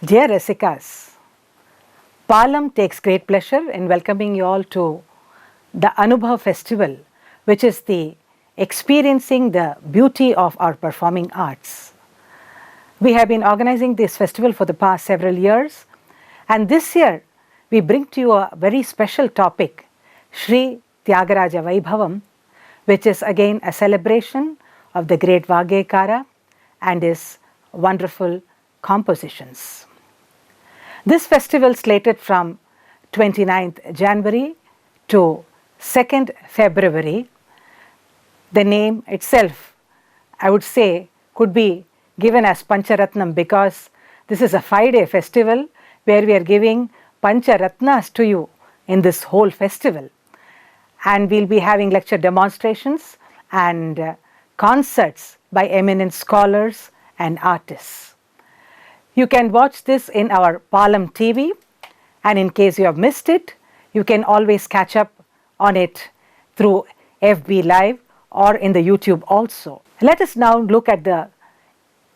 Dear Rasikas, Palam takes great pleasure in welcoming you all to the Anubhav Festival, which is the experiencing the beauty of our performing arts. We have been organizing this festival for the past several years, and this year we bring to you a very special topic, Sri Tyagaraja Vaibhavam, which is again a celebration of the great Vagekara and his wonderful compositions. This festival slated from 29th January to 2nd February. The name itself, I would say, could be given as Pancharatnam because this is a 5-day festival where we are giving Pancharatnas to you in this whole festival. And we'll be having lecture demonstrations and concerts by eminent scholars and artists. You can watch this in our Palam TV, and in case you have missed it, you can always catch up on it through FB Live or in the YouTube also. Let us now look at the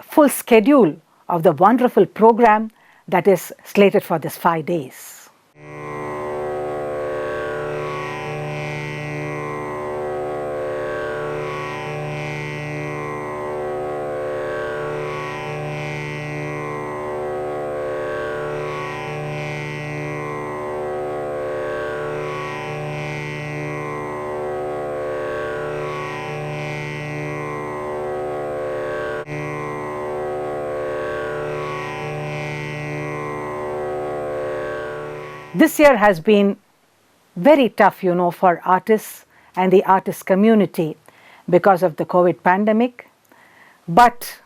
full schedule of the wonderful program that is slated for this 5 days. This year has been very tough, for artists and the artist community because of the COVID pandemic. But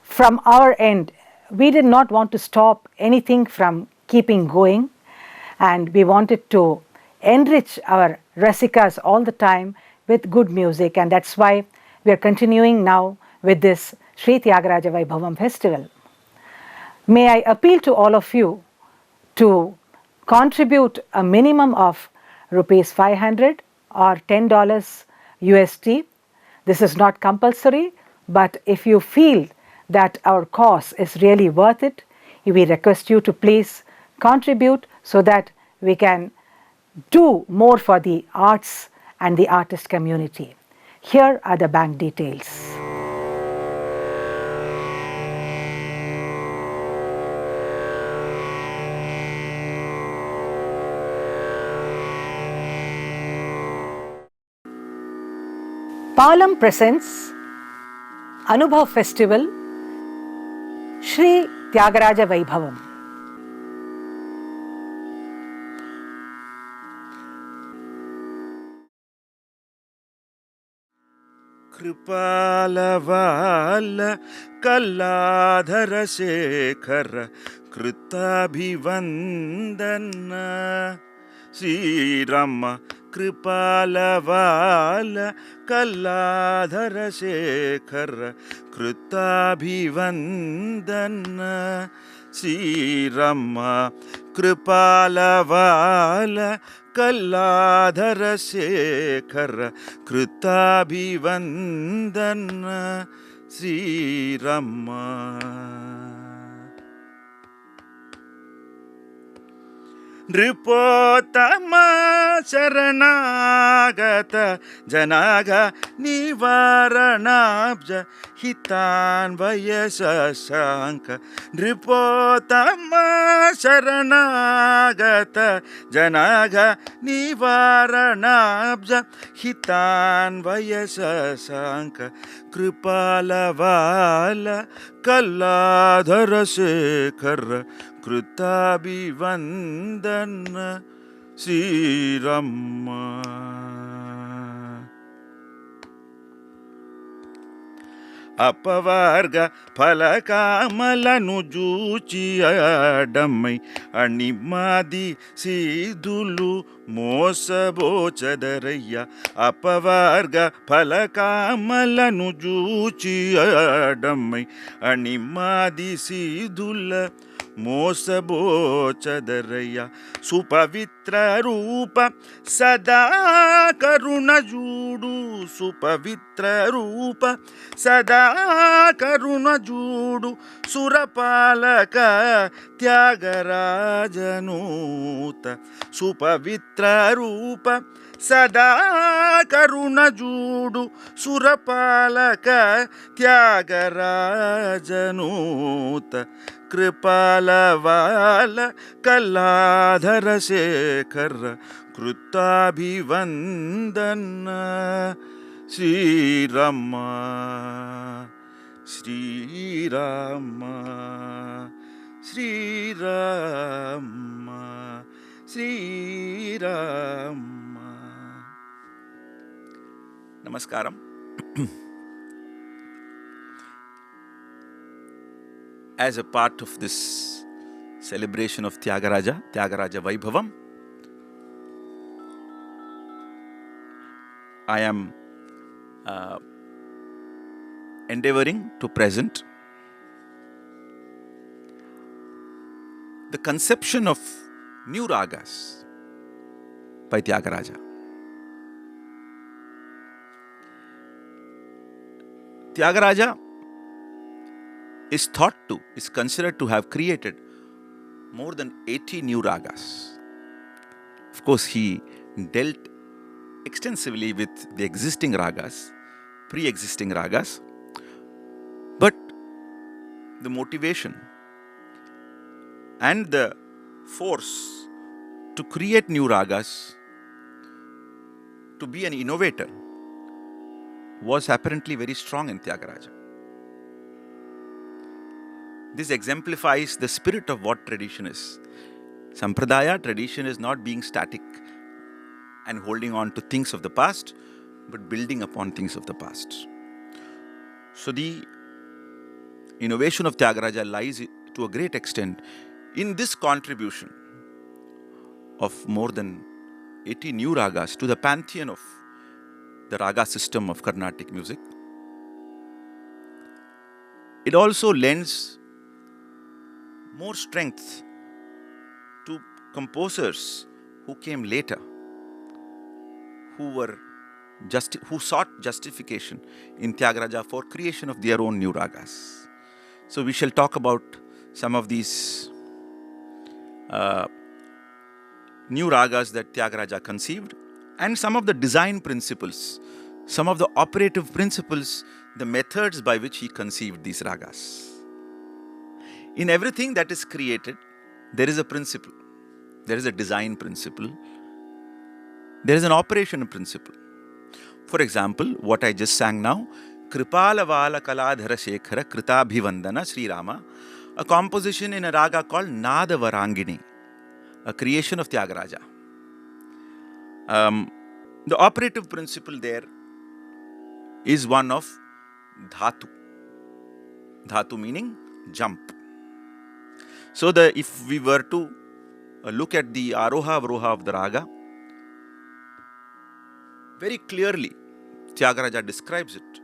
from our end, we did not want to stop anything from keeping going, and we wanted to enrich our Rasikas all the time with good music, and that's why we are continuing now with this Sri Tyagaraja Vaibhavam festival. May I appeal to all of you to contribute a minimum of rupees 500 or $10 USD. This is not compulsory, but if you feel that our cause is really worth it, we request you to please contribute so that we can do more for the arts and the artist community. Here are the bank details. Palam presents Anubhav Festival, Sri Tyagaraja Vaibhavam. कृपालवाल कल्लाधर Shekhar कृताभिवंदन Shriram कृपालवाल कल्लाधर Shekhar कृताभिवंदन Shriram कृपालवाल कल्लाधर Shekhar कृताभिवंदन Shriram नृपोत्तम शरणागत जनाग निवारणाब्ज हितान्वय शशांक नृपोत्तम शरणागत जनाग निवारणाब्ज हितान्वय शशांक कृपालवाल कल्लाधर शेखर कृताभिवंदन श्रीराम अपवर्ग फलकामలను జూచి అడమై అణిమాది సీదులు మోసబోచదరయ్య అపవర్గ ఫలకామలను జూచి అడమ్మై అణిమాది సీదుల మోసబోచదరయ్య సుపవిత్ర రూప సదా కరుణ జూడు సుపవిత్ర రూప సదా కరుణ జూడు సురపాలక త్యాగరాజనూత సుపవిత్ర రూప సదా కరుణ జూడు సురపాలక త్యాగరాజనూత కృపాలవాల కల్లాధర శేఖర కృతాభివందన శ్రీరామ శ్రీరామ శ్రీరామ శ్రీరామ. నమస్కారం. As a part of this celebration of Tyagaraja Vaibhavam, I am endeavoring to present the conception of new ragas by Tyagaraja. Tyagaraja is considered to have created more than 80 new ragas. Of course, he dealt extensively with the existing ragas, pre-existing ragas, but the motivation and the force to create new ragas, to be an innovator, was apparently very strong in Tyagaraja. This exemplifies the spirit of what tradition is. Sampradaya, tradition, is not being static and holding on to things of the past, but building upon things of the past. So the innovation of Tyagaraja lies to a great extent in this contribution of more than 80 new ragas to the pantheon of the raga system of Carnatic music. It also lends more strength to composers who came later, who sought justification in Tyagaraja for creation of their own new ragas. So we shall talk about some of these new ragas that Tyagaraja conceived, and some of the design principles, some of the operative principles, the methods by which he conceived these ragas. In everything that is created, there is a principle. There is a design principle. There is an operation principle. For example, what I just sang now, Kripalavala Kaladhara Shekhara Kritabhivandana Sri Rama, a composition in a raga called Nadavarangini, a creation of Tyagaraja. The operative principle there is one of dhatu. Dhatu meaning jump. So if we were to look at the Aroha Avroha of the raga, very clearly Tyagaraja describes it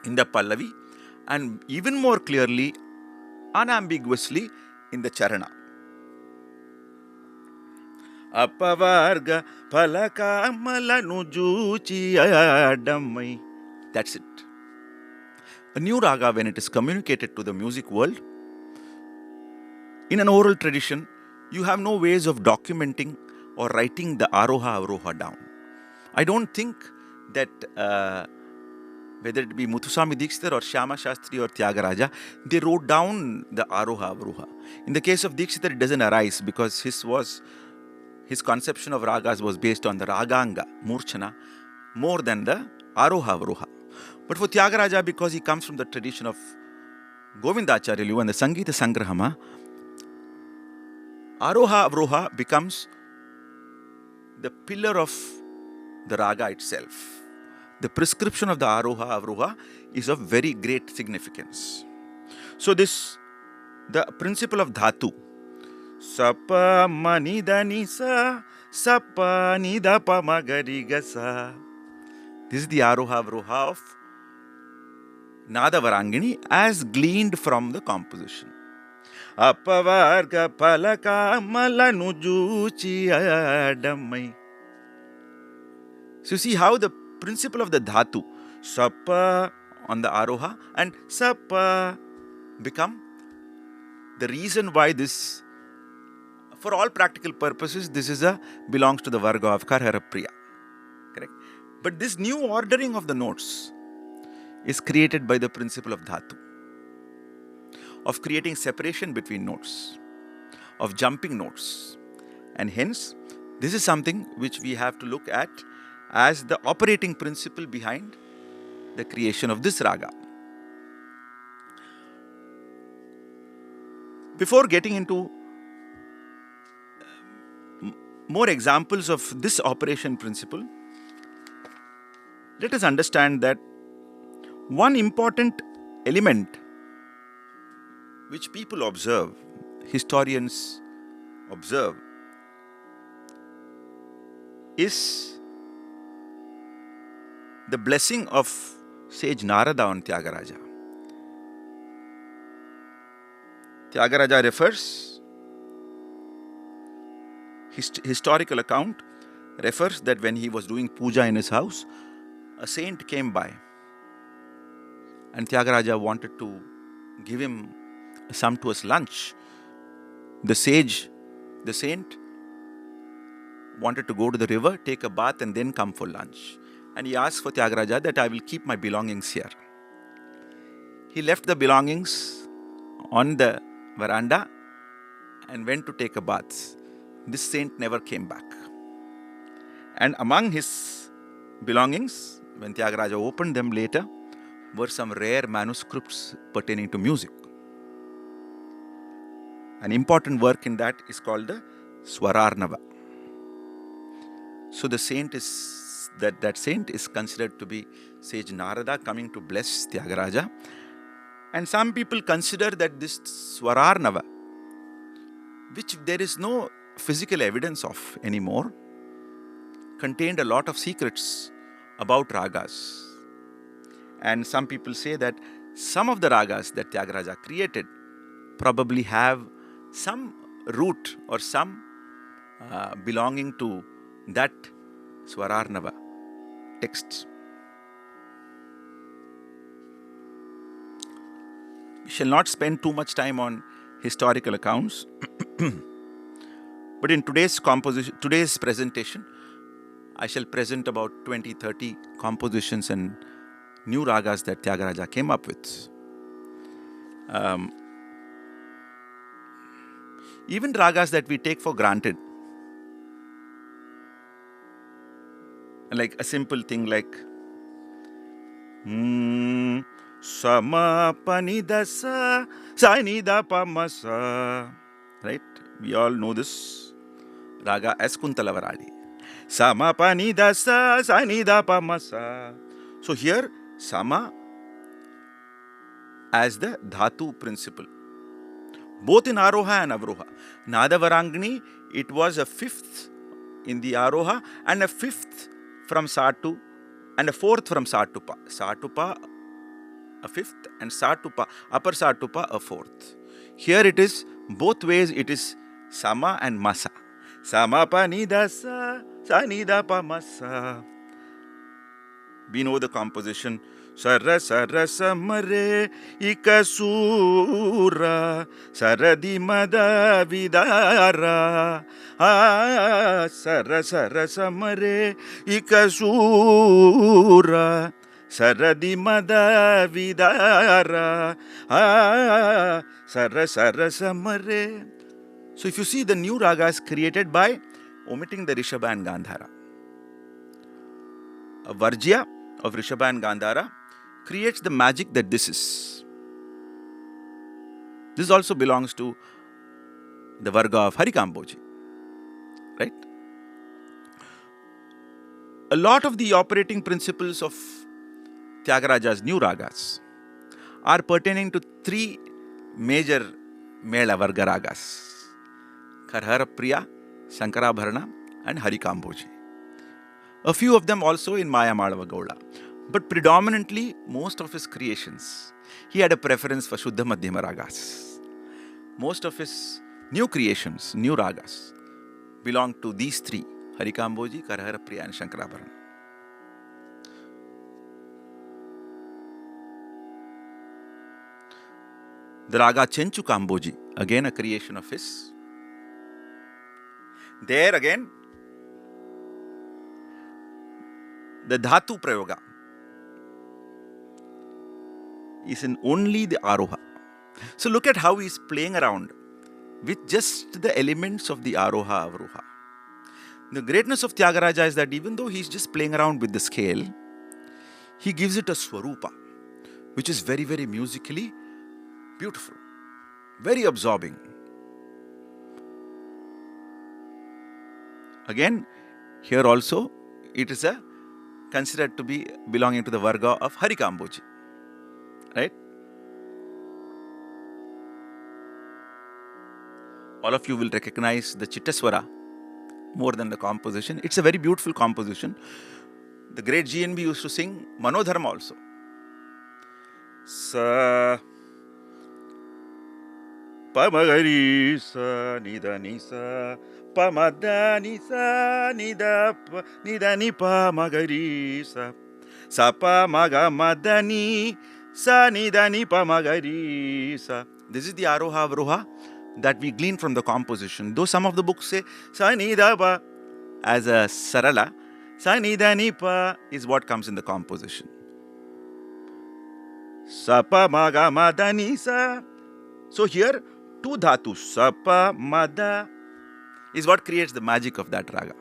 in the Pallavi, and even more clearly, unambiguously, in the Charana. అపవర్గ ఫలకామలను జూచి అడమ్మై. That's it. A new raga, when it is communicated to the music world, in an oral tradition, you have no ways of documenting or writing the Aroha Avroha down. I don't think that whether it be Muthuswami Dikshitar or Shyama Shastri or Tyagaraja, they wrote down the Aroha Avroha. In the case of Dikshitar, it doesn't arise because his conception of ragas was based on the Raganga, Murchana, more than the Aroha Avroha. But for Tyagaraja, because he comes from the tradition of Govindacharya and the Sangeeta Sangrahama, Aroha Avroha becomes the pillar of the raga itself. The prescription of the Aroha Avroha is of very great significance. So the principle of dhatu. Sapa manida nisa, sapa nida pa magarigasa. This is the Aroha Avroha of Nada Varangini as gleaned from the composition. Appavarga palaka malanujuchi adamai. So you see how the principle of the dhatu, sapa on the Aroha and sapa become the reason why this, for all practical purposes, this is belongs to the Varga of Karhara Priya. Correct? But this new ordering of the notes is created by the principle of dhatu, of creating separation between notes, of jumping notes. And hence, this is something which we have to look at as the operating principle behind the creation of this raga. Before getting into more examples of this operation principle, let us understand that one important element which people observe, historians observe, is the blessing of sage Narada on Tyagaraja. Tyagaraja refers, historical account refers that when he was doing puja in his house, a saint came by and Tyagaraja wanted to give him a sumptuous lunch. The saint wanted to go to the river, take a bath and then come for lunch. And he asked for Tyagaraja that I will keep my belongings here. He left the belongings on the veranda and went to take a bath. This saint never came back. And among his belongings, when Tyagaraja opened them later, were some rare manuscripts pertaining to music. An important work in that is called the Swararnava. So the saint is that saint is considered to be sage Narada coming to bless Tyagaraja. And some people consider that this Swararnava, which there is no physical evidence of anymore, contained a lot of secrets about ragas. And some people say that some of the ragas that Tyagaraja created probably have some root or some belonging to that Swararnava text. We shall not spend too much time on historical accounts, but in today's presentation, I shall present about 20-30 compositions and new ragas that Tyagaraja came up with. Even ragas that we take for granted, like a simple thing like Sama Panidasa Sanida Pamasa. Right? We all know this raga as Kuntalavaradi. Sama Panidasa Sanida Pamasa. So here, Sama as the Dhatu principle, both in Aroha and Avroha. Nada Varangini, it was a fifth in the Aroha and a fifth from Satu and a fourth from Satupa. Satupa a fifth and Satupa, upper Satupa a fourth. Here it is, both ways it is Sama and Masa. Sama pa nida sa, sa nida pa masa. We know the composition. Sarra sarra samare ikasura saradi mada vidara. Sarra sarra samare ikasura saradi mada vidara. Sarra sarra samare. So if you see, the new raga is created by omitting the Rishabha and Gandhara. A Varjya of Rishabha and Gandhara creates the magic that this is. This also belongs to the Varga of Harikamboji. Right? A lot of the operating principles of Tyagaraja's new ragas are pertaining to three major Mela Varga ragas. Karhara Priya, Shankarabharana, and Harikamboji. A few of them also in Maya Madhava Gowda. But predominantly, most of his creations, he had a preference for Shuddha Madhyama Ragas. Most of his new creations, new ragas, belong to these three, Harikamboji, Karhara Priya, and Shankarabharana. The raga Chenchu Kamboji, again a creation of his. There again, the Dhatu Prayoga is in only the Aroha. So look at how he's playing around with just the elements of the Aroha Avroha. The greatness of Tyagaraja is that even though he's just playing around with the scale, he gives it a Swarupa, which is very, very musically beautiful, very absorbing. Again, here also, it is considered to be belonging to the Varga of Harikamboji. Right? All of you will recognize the Chittaswara more than the composition. It's a very beautiful composition. The great GNB used to sing Manodharma also. Sa Pamagari sa nidani sa pamadani sa nidani pamagari sa sapa maga madani sa nidani pamagari sa. This is the Aroha Avroha that we glean from the composition. Though some of the books say sa nida pa as a sarala, sa nidani pa is what comes in the composition. Sapa maga madani sa. So here, two dhatus, sapa, mada, is what creates the magic of that raga.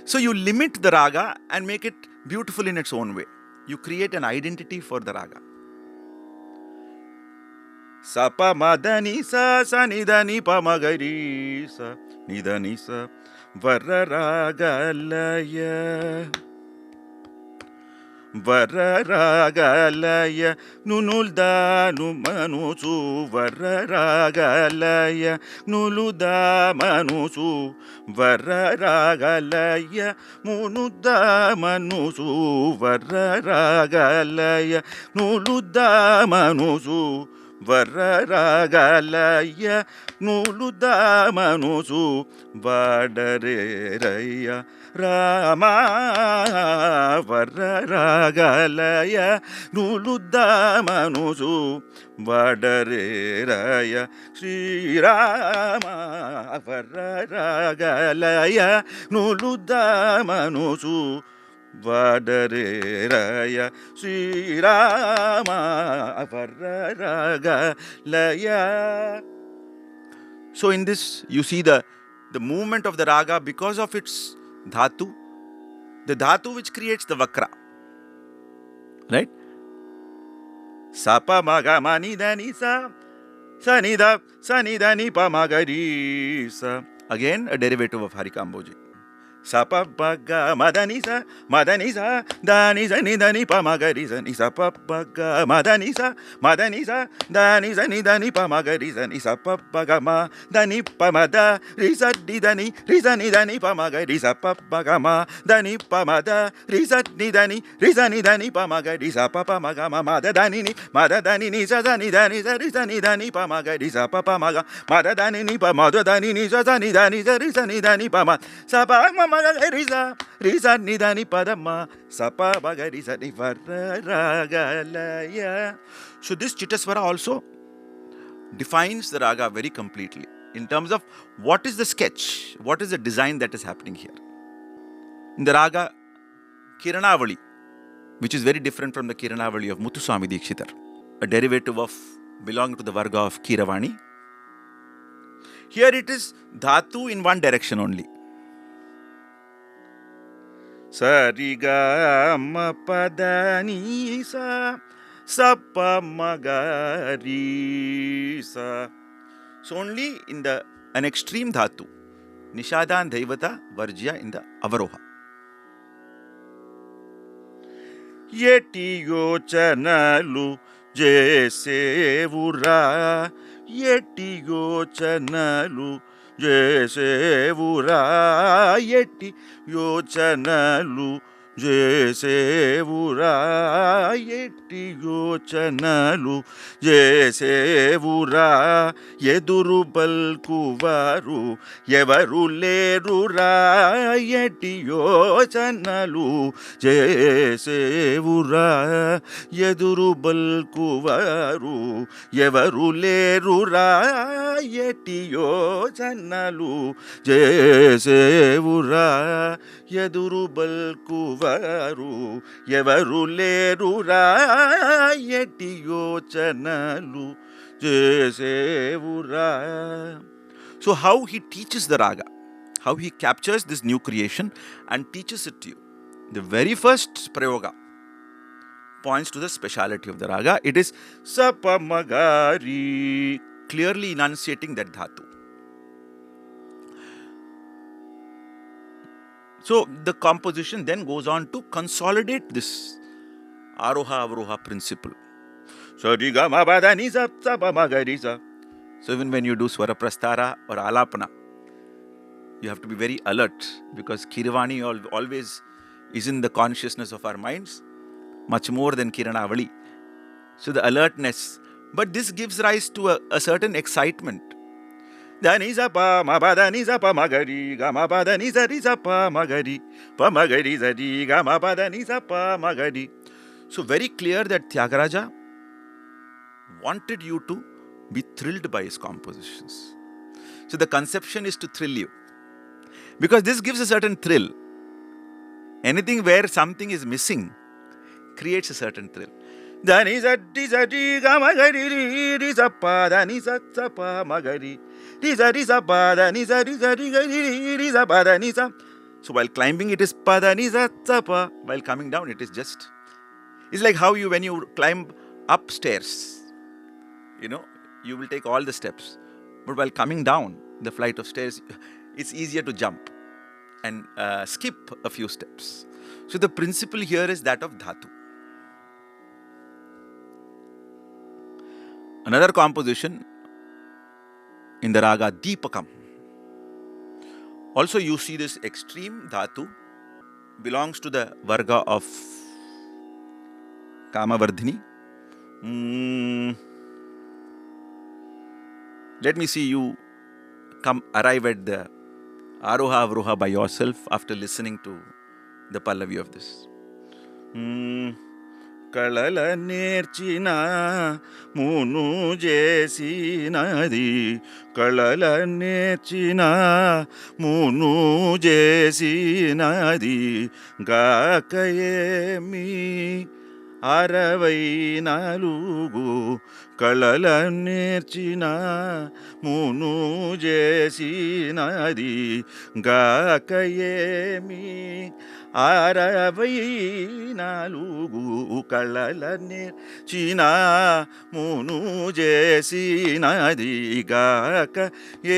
So you limit the raga and make it beautiful in its own way. You create an identity for the raga. Sapa, madani, sa, nidani, pa, magari, sa, nidani, sa, vararagalaya. Vararagalaya nunulda numanusu vararagalaya nuluda manusu vararagalaya munuda manusu vararagalaya nuluda manusu vararagalaya nuluda manusu vadareraya Rama Vararagalaya Nuluda Manusu Vadareraya Sri Rama Vararagalaya Nuluda Manusu Vadareraya Sri Rama Vararagalaya. So in this you see the movement of the raga because of its dhatu, the dhatu which creates the vakra, right? Sapa maga mani dani sa, sanida ni pa magari sa. Again a derivative of Harikamboji. Sapa baga madani sa, dani sa ni dani pa magari sa ni sapa baga madani sa, dani sa ni dani pa magari sa ni sapa baga ma dani pa mada risa ni dani pa magari sapa baga ma dani pa mada risa ni dani pa magari sapa pa maga ma mada dani ni sa ni dani sa risa ni dani pa magari sapa pa maga mada dani ni pa mada dani ni sa ni dani sa risa ni dani pa ma sapa Risa nidani padama sapa bagarisa ni vararagalaya. So this Chittaswara also defines the raga very completely in terms of what is the sketch, what is the design that is happening here. In the raga Kiranavali, which is very different from the Kiranavali of Muthuswami Dikshitar, a derivative of belonging to the Varga of Kiravani. Here it is dhatu in one direction only. Sariga ma padani sa sapa magari sa. So only in an extreme dhatu, Nishada and Daivata Varjya in the Avaroha. Yeti yochanalu jesevura, yeti yochanalu చేసేవురా ఎట్టి యోచనలు చేసేవురా ఎట్టి యోచనలు చేసేవురా ఎదురు పల్కువారు ఎవరు లేరురా ఎట్టి యోచనలు చేసేవురా ఎదురు బల్కువారు ఎవరు లేరురా ఎట్టి యోచనలు చేసేవురా ఎదురు బల్కువారు ఎవరు లేరురా ఎట్టి యోచనలు చేసేవురా. So how he teaches the raga, how he captures this new creation and teaches it to you. The very first prayoga points to the speciality of the raga. It is sapamagari, clearly enunciating that dhatu. So the composition then goes on to consolidate this aroha avroha principle. So even when you do swara prastara or alapana, you have to be very alert, because Kirvani always is in the consciousness of our minds, much more than Kiranavali. So the alertness. But this gives rise to a certain excitement. Danisa pa ma ba danisa pa magari ga ma ba danisa risa pa magari zadi ga ma ba danisa pa magari. So very clear that Tyagaraja wanted you to be thrilled by his compositions. So the conception is to thrill you, because this gives a certain thrill. Anything where something is missing creates a certain thrill. Dani zadi zadi ga magari ri sa pa dani sa pa magari ri sa pa dani zadi zadi ri sa pa dani sa. So while climbing it is pa dani sa pa, while coming down it is just. It's like how when you climb upstairs, you will take all the steps, but while coming down the flight of stairs, it's easier to jump and skip a few steps. So the principle here is that of dhatu. Another composition in the raga Deepakam, also you see this extreme dhatu belongs to the varga of Kamavardhini. Let me see you arrive at the Aroha Avroha by yourself after listening to the Pallavi of this. Kalala nerchina munu jesinadi, kalala nerchina munu jesinadi, gakayemi అరవై నాలుగు కళల నేర్చిన మును చేసినది గాకయేమి అరవై నాలుగు కళల నేర్చిన మును చేసినది గాక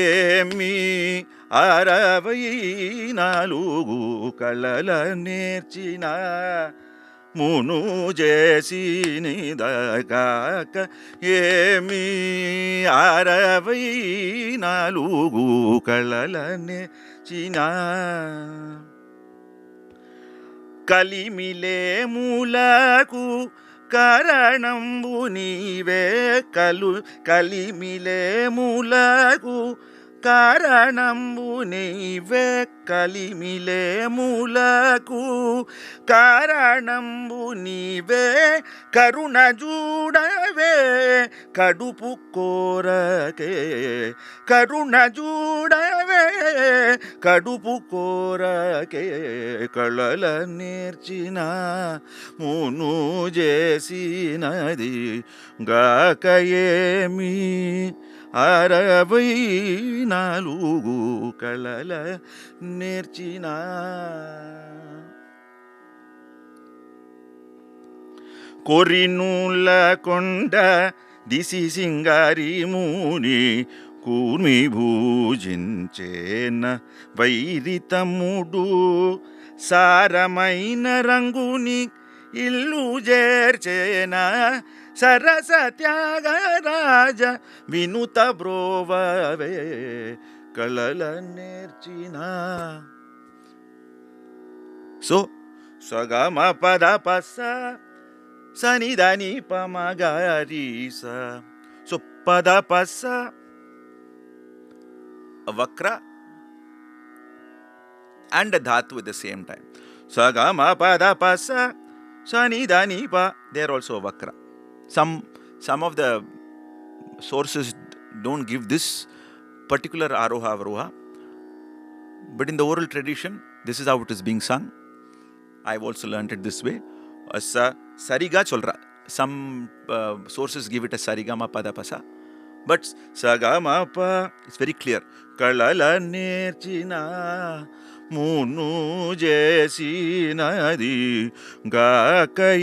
ఏమి అరవై నాలుగు కళల నేర్చిన మును చేసినదగాక ఏమి అరవై నాలుగు కళల నేర్చిన. కలిమిలేములకు కారణంబు నీవే కలిమిలేములకు కారణంబు నీవే కలిమిలేములకు కారణంబు నీవే కరుణ చూడవే కడుపు కోరకే కరుణ చూడవే కడుపు కోరకే కళల నేర్చిన మును చేసినది గాకయేమి అరవై నాలుగు కళల నేర్చిన. కొరినూల కొండ దిసి సింగారి ముని కూర్మి భూజించేన వైరితముడు సారమైన రంగుని ఇల్లు చేర్చేన సరస త్యాగరాజ వినుత బ్రోవవే kalala nerchina. So, sagama pada pasa, sani dani pamagari sa. So, pada pasa, a vakra and a dhatu at the same time. Sagama pada pasa, sani dani pa, they are also a vakra. Some of the sources don't give this particular aroha avroha, but in the oral tradition, this is how it is being sung. I've also learned it this way. Sariga cholra. Some sources give it as sarigama padapasa. But sagama pa, it's very clear. Kalala nerchina munu jesi nadi gakayemi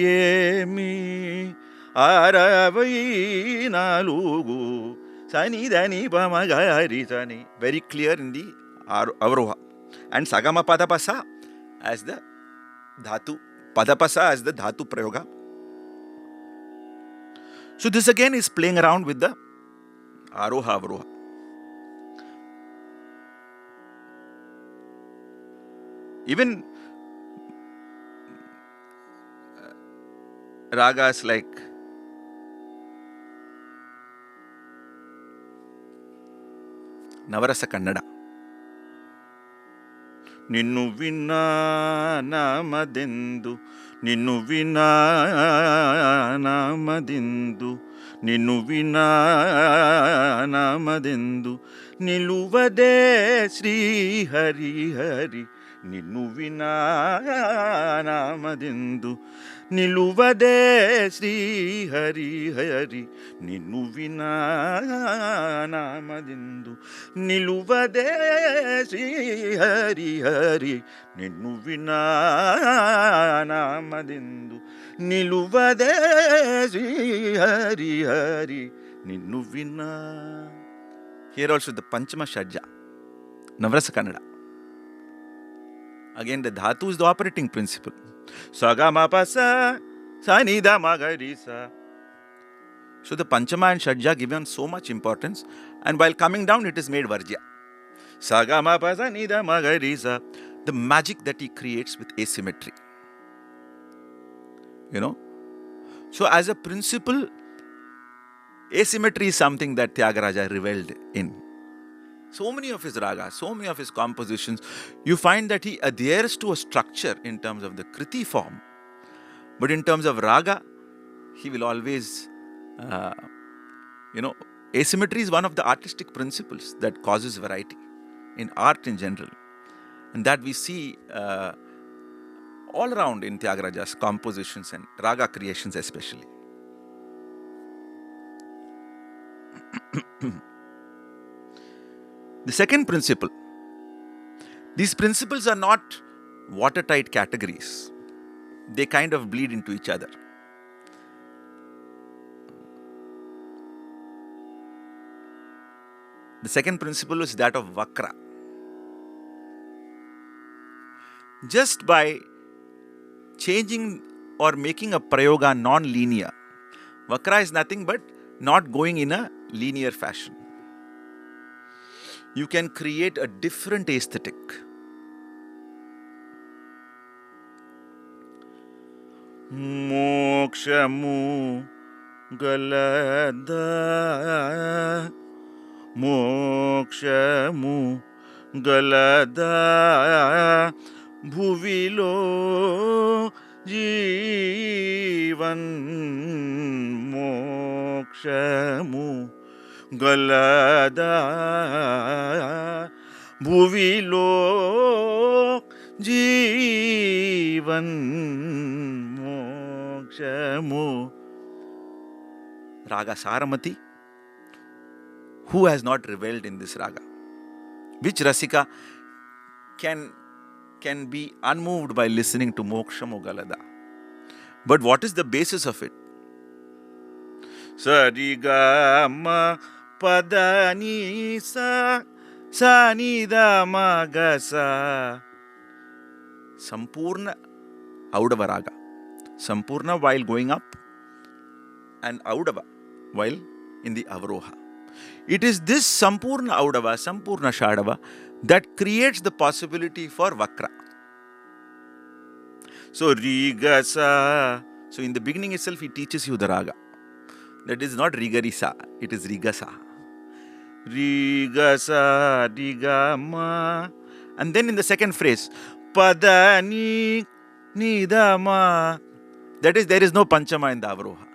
aravai nalugu sani dani pamagari sani. Very clear in the avroha. And sagama padapasa as the dhatu, padapasa as the dhatu prayoga. So this again is playing around with the aroha avroha. Even ragas like Navarasa Kannada. Ninnu vinna namadendu, ninnu vinna namadendu, ninnu vinna namadendu, niluvade Sri Hari Hari, ninnu vinna namadendu, niluvade Sri Hari Hari, ninnu vinna namadendu, niluvade Sri Hari Hari, ninnu vinna namadendu, niluvade Sri Hari Hari, ninnu vinna. Here also the Panchama Shadja, Navarasa Kannada. Again, the dhatu is the operating principle. Sagama pasa, sanida magarisa. So the Panchama and Shadja given so much importance, and while coming down, it is made Varjya. Sagama pasa, nida magarisa. The magic that he creates with asymmetry. So as a principle, asymmetry is something that Tyagaraja reveled in. So many of his ragas, so many of his compositions, you find that he adheres to a structure in terms of the kriti form. But in terms of raga, he will always, asymmetry is one of the artistic principles that causes variety in art in general. And that we see all around in Tyagaraja's compositions and raga creations especially. The second principle, these principles are not watertight categories. They kind of bleed into each other. The second principle is that of Vakra. Just by changing or making a prayoga non-linear, Vakra is nothing but not going in a linear fashion. You can create a different aesthetic. Mokshamu galada, mokshamu galada, bhuvilo jivan, mokshamu galada, bhuvilo jivan, mokshamu. Raga Saramati. Who has not reveled in this raga? Which Rasika can be unmoved by listening to Mokshamu Galada? But what is the basis of it? Sarigama Padanisa Sanida Magasa. Sampurna Audava raga. Sampurna while going up and Audava while in the Avroha. It is this Sampurna Audava, Sampurna Shadava that creates the possibility for Vakra. So Rigasa. So in the beginning itself, he teaches you the raga. That is not Rigarisa, it is Rigasa. Rigasa, Rigama. And then in the second phrase, Padani, Nidama. That is, there is no Panchama in the Avroha.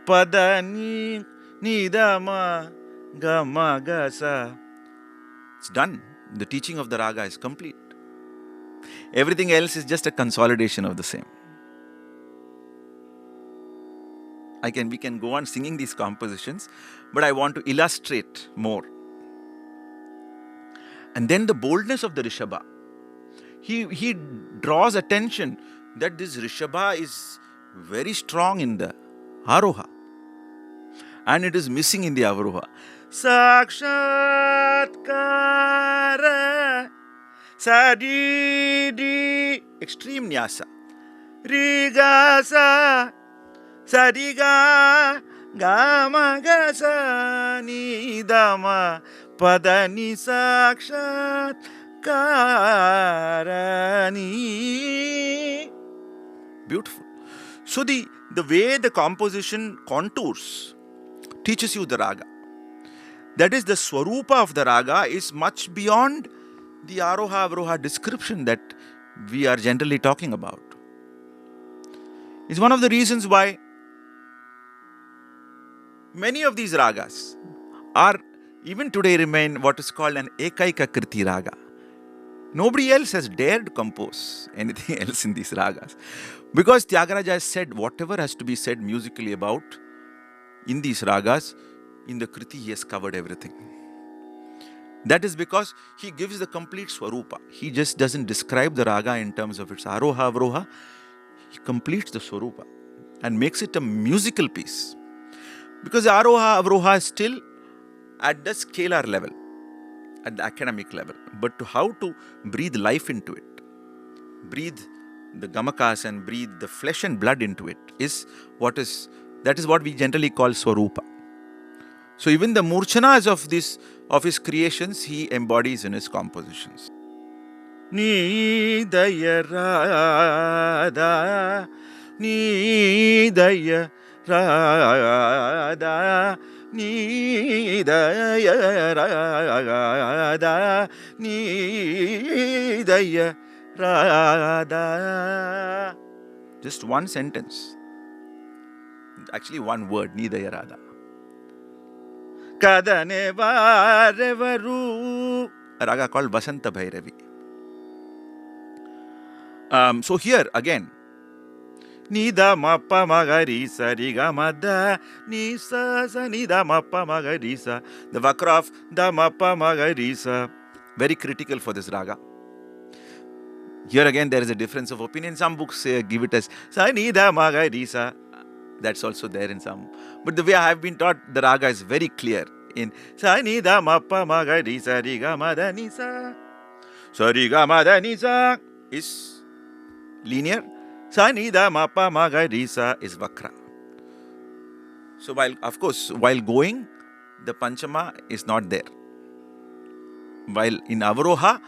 Padani, Nidama, Gama, Gasa. It's done. The teaching of the raga is complete. Everything else is just a consolidation of the same. We can go on singing these compositions, but I want to illustrate more. And then the boldness of the Rishabha. He draws attention that this Rishabha is very strong in the Aroha and it is missing in the Avroha. Sakshatkara Sadidi, extreme nyasa. Rigasa Sadiga Gama Gasa Nidama Padani Sakshat Karani. Beautiful. So the way the composition contours teaches you the raga. That is, the swarupa of the raga is much beyond the Aroha Avroha description that we are generally talking about. It's one of the reasons why many of these ragas are even today remain what is called an Ekaika Kriti raga. Nobody else has dared to compose anything else in these ragas. Because Tyagaraja has said whatever has to be said musically about in these ragas, in the Kriti he has covered everything. That is because he gives the complete Swarupa. He just doesn't describe the raga in terms of its Aroha Avroha. He completes the Swarupa and makes it a musical piece. Because the Aroha Avroha is still at the scalar level, at the academic level. But how to breathe life into it, breathe the gamakas and breathe the flesh and blood into it that is what we generally call Swarupa. So even the Murchanas of his creations, he embodies in his compositions. Nidaya Radha, Nidaya Radha, Nidaya Radha, Nidaya Radha. Just one sentence. Actually one word, Nidaya Radha. Kadane Varevaru. A raga called Vasanta Bhairavi. So here again, Nida Mappa Magarisa Riga Mada Nisa Nida Mappa Magarisa. The Vakra of Da Mappa Magarisa. Very critical for this raga. Here again there is a difference of opinion. Some books give it as Sanida Magarisa. That's also there in some. But the way I have been taught, the raga is very clear in Sanida Mappa Magarisa Riga Mada Nisa. So Riga Mada Nisa is linear. Sanida Mappa Magarisa is Vakra. So while going, the Panchama is not there. While in Avroha,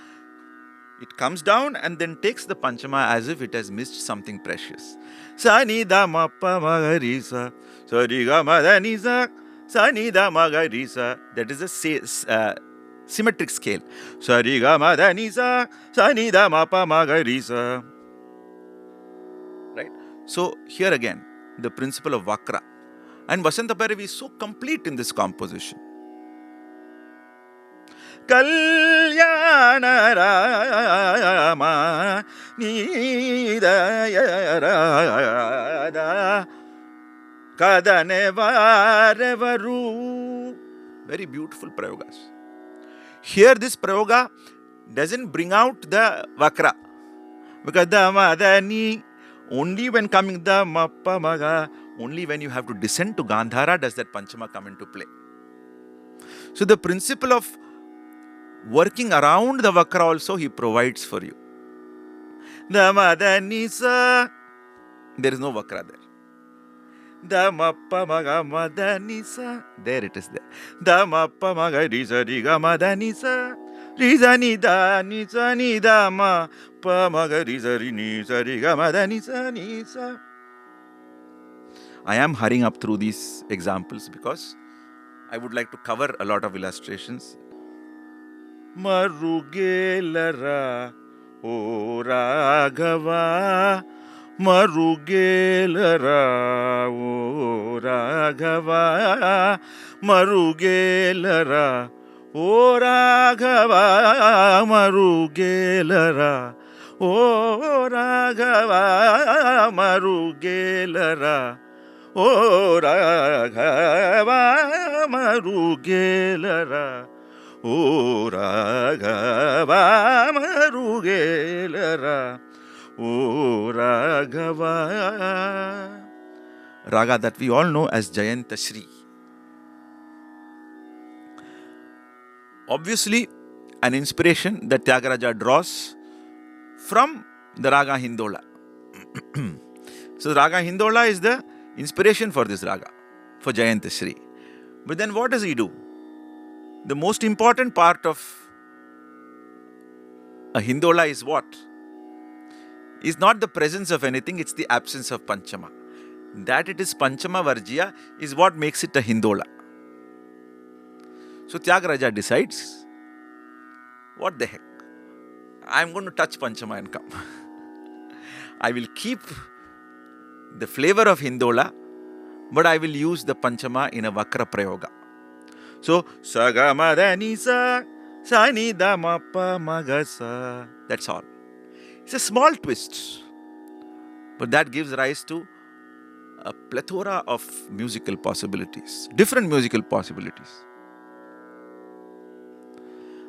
it comes down and then takes the Panchama as if it has missed something precious. Sanida Mappa Magarisa, Sariga Madanisa, Sanida Magarisa. That is a symmetric scale. Sariga Madanisa, Sanida Mappa Magarisa. Right? So here again, the principle of Vakra. And Vasanta Bhairavi is so complete in this composition. Kalyana Rama Nidaya Radha Kadane Varevaru. Very beautiful prayogas. Here this prayoga doesn't bring out the Vakra. Because the Madani, only when coming the Mappa Maga, only when you have to descend to Gandhara does that Panchama come into play. So the principle of working around the Vakra also he provides for you. The Madanisa, there is no Vakra there. Da ma pa ma ga ma da ni sa. There it is there. Da ma pa ma ga ri sa ri ga ma da ni sa. Ri sa ni da ma pa ma ga ri sa ri ga ma da ni sa ni sa. I am hurrying up through these examples because I would like to cover a lot of illustrations. Marugelara O Raghava, Marugelara O Raghava, Marugelara O Raghava, Marugelara O Raghava, Marugelara O Raghava, Marugelara O Raghava, Marugelara O Raghava. Raga that we all know as Jayantashri. Obviously, an inspiration that Tyagaraja draws from the Raga Hindola. So, Raga Hindola is the inspiration for this Raga, for Jayantashri. But then what does he do? The most important part of a Hindola is what? Is not the presence of anything, it's the absence of Panchama. That it is Panchama Varjiya is what makes it a Hindola. So Tyagaraja decides, what the heck? I'm going to touch Panchama and come. I will keep the flavor of Hindola, but I will use the Panchama in a Vakra Prayoga. So, Sagamadhanisa, Sanidamappa Magasa. That's all. It's a small twist, but that gives rise to a plethora of musical possibilities, different musical possibilities.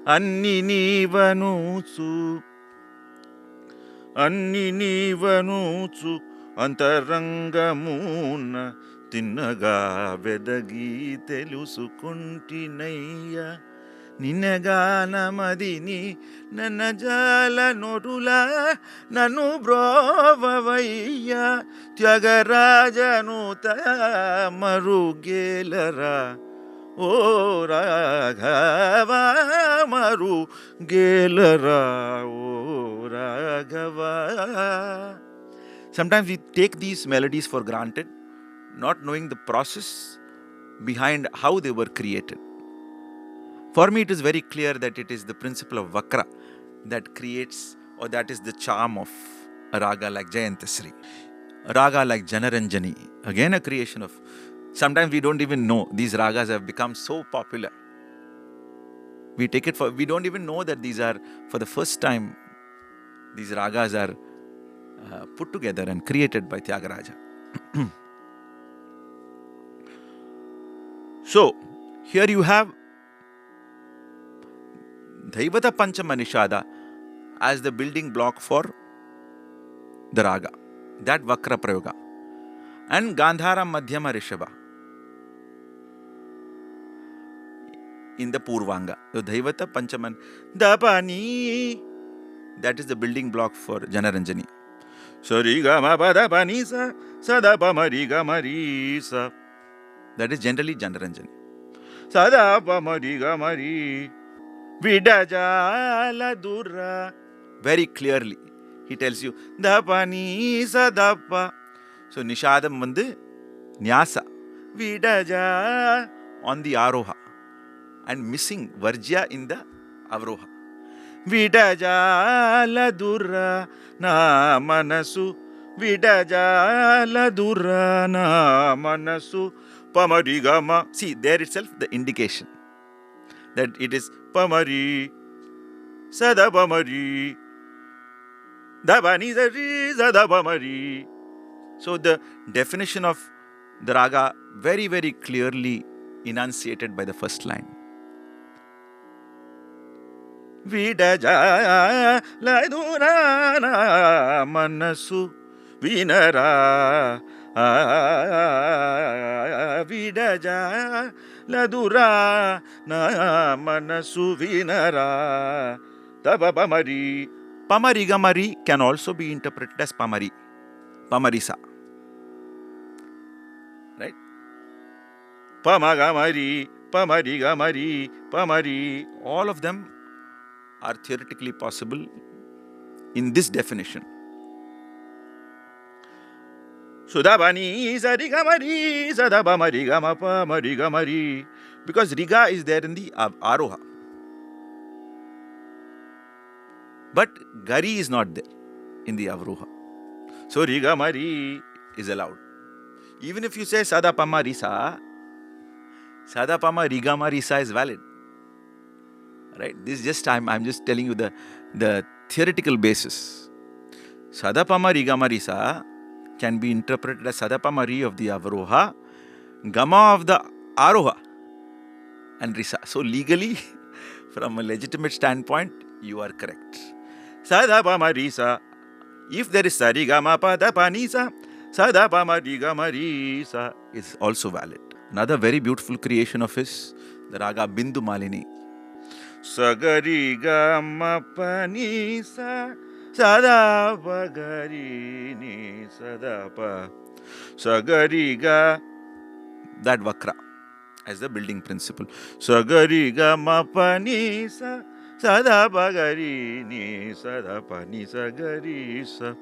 Anni Nivanusu, Antarangamuna, Tinaga Vedagi Telusukuntinaya. Ninagana Madini, Nanajala Nodula, Nanu Brovavaya, Tyagaraja Nuta Marugelara, O Raghava Marugelara, O Raghava. Sometimes we take these melodies for granted, not knowing the process behind how they were created. For me, it is very clear that it is the principle of Vakra that creates, or that is the charm of a raga like Jayantashri. A raga like Janaranjani, again a creation of, sometimes we don't even know these ragas have become so popular. We take it for, we don't even know that these are, for the first time, these ragas are put together and created by Tyagaraja. So, here you have Dhaivata Panchama Nishada as the building block for the raga, that Vakra Prayoga, and Gandhara Madhyama Rishabha in the Purvanga. So Dhaivata Panchaman Dapani, that is the building block for Janaranjani. So Rigama Padapanisa Sadapamarigamarisa, that is generally Janaranjani. Sadapamarigamari Vidajala Dura. Very clearly, he tells you, Dapani Sadapa. So Nishadam Mande Nyasa. Vidaja on the Aroha. And missing Varjya in the Avroha. Vidajala Dura Na Manasu. Vidajala Dura Na Manasu. Pamarigama. See, there itself the indication that it is Pamari, Sadapamari, Dabani Sadapamari. So the definition of the raga very, very clearly enunciated by the first line. Vidaja Ladurana Manasu Vinara Vidaja Ladura na Manasu Vinara Tabapamari. Pamarigamari can also be interpreted as Pamari, Pamarisa. Pamagamari, Pamarigamari, Pamari. All of them are theoretically possible in this definition. Sudabani, Sadigamari, Sadabamari, Gamapa, Marigamari. Because Riga is there in the Aroha. But Gari is not there in the Avroha. So Rigamari is allowed. Even if you say Sadapama Risa, Sadapama Rigama Risa is valid. Right? This is just I'm just telling you the theoretical basis. Sadapama Rigama Risa can be interpreted as Sadapama Ri of the Avroha, Gama of the Aroha, and Risa. So legally, from a legitimate standpoint, you are correct. Sadapama Risa. If there is Sarigama Padapanisa, Sadapama Rigama Risa is also valid. Another very beautiful creation of his, the Raga Bindu Malini. Sagarigama Panisa, Sadapa Garini, Sadapa. Sagariga, that Vakra as the building principle. Sagarigama Panisa, Sadapa Garini, Sadapa Nisa Garisa.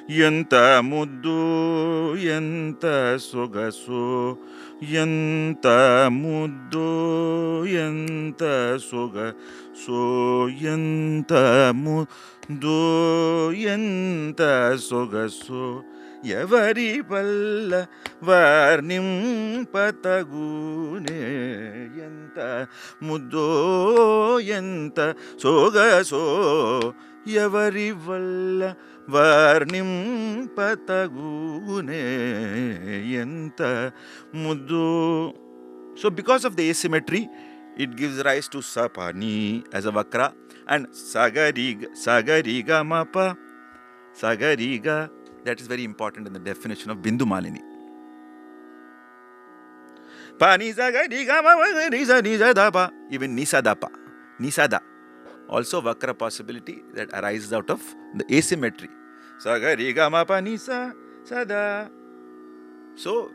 Yanta Muddu, Yanta Sogaso. Yanta muddo, yanta soga, so yanta muddo, yanta soga, so yavari palla varnim patagune, yanta muddo, yanta soga, so yavari palla varnim patagune, yanta muddu. So because of the asymmetry, it gives rise to Sapani as a Vakra, and Sagariga Mapa, Sagariga, that is very important in the definition of Bindu Malini. Pani Sagariga Mapa, Nisa Dapa, even Nisa Dapa, Nisada. Also Vakra possibility that arises out of the asymmetry. Sagariga Mapa Nisa Sada. So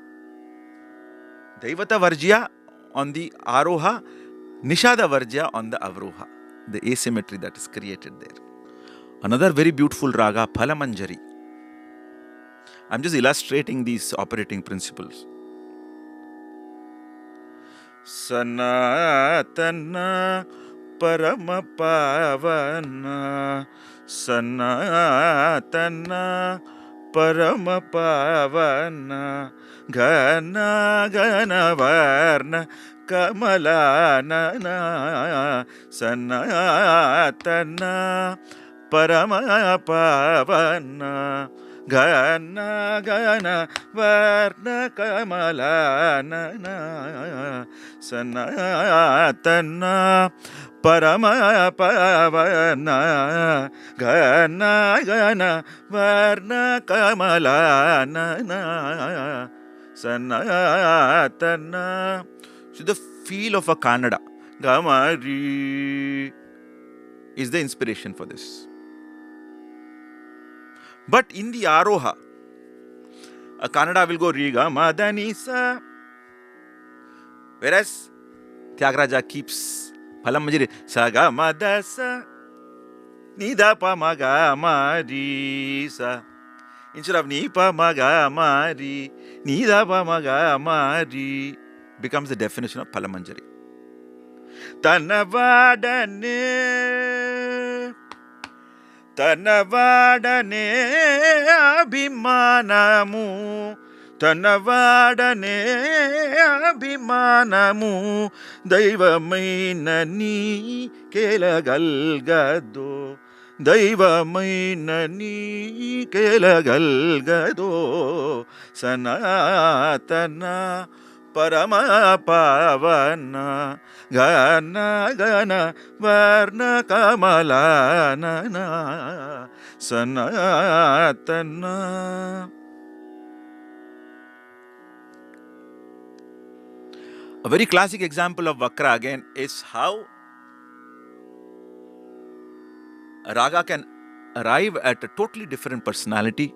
Daivata Varjya on the Aroha, Nishada Varjya on the Avroha. The asymmetry that is created there. Another very beautiful raga, Phalamanjari. I'm just illustrating these operating principles. Sanatana Paramapavana, Sanatana Paramapavana, Gana Gana Varna Kamalanana, Sanatana Paramapavana, Gana Gana Varna Kamalanana, Sanatana Paramapavana, Gana Gana Varna Kamalanana, Sanatana. So the feel of a Kannada, Gamari, is the inspiration for this. But in the Aroha, a Kannada will go Riga Madanisa, whereas Tyagaraja keeps Phalamanjari Saga Madasa Nidapa Maga Marisa. Instead of Nipa Maga Mari, Nidapa Maga Mari becomes the definition of Phalamanjari. Tanavadane Tanavadane Abhimanamu, Tanavadane Abhimanamu, Daivamainani Kelagalgado, Daivamainani Kelagalgado, Sanatana Paramapavana, Gana Gana Varna Kamalanana, Sanatana. A very classic example of Vakra again is how a raga can arrive at a totally different personality.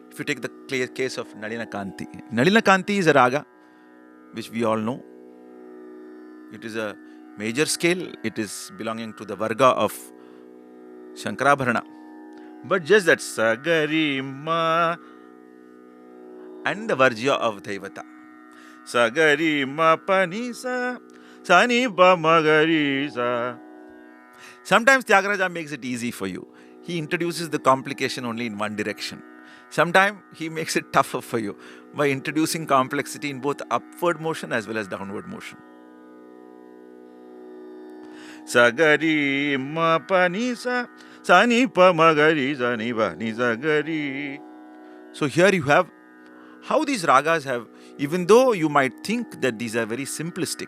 If you take the case of Nalina Kanti. Nalina Kanti is a raga which we all know, It is a major scale. It is belonging to the Varga of Shankarabharana. But just that Sagari Ma and the Varjya of Devata. Sagari Ma Pani Sa Sani Pa Magari Sa. Sometimes Tyagaraja makes it easy for you. He introduces the complication only in one direction. Sometimes he makes it tougher for you by introducing complexity in both upward motion as well as downward motion. Sagari ma pa ni sa, sa ni pa magari, sa ni pa ni sagari. So here you have how these ragas have, even though you might think that these are very simplistic,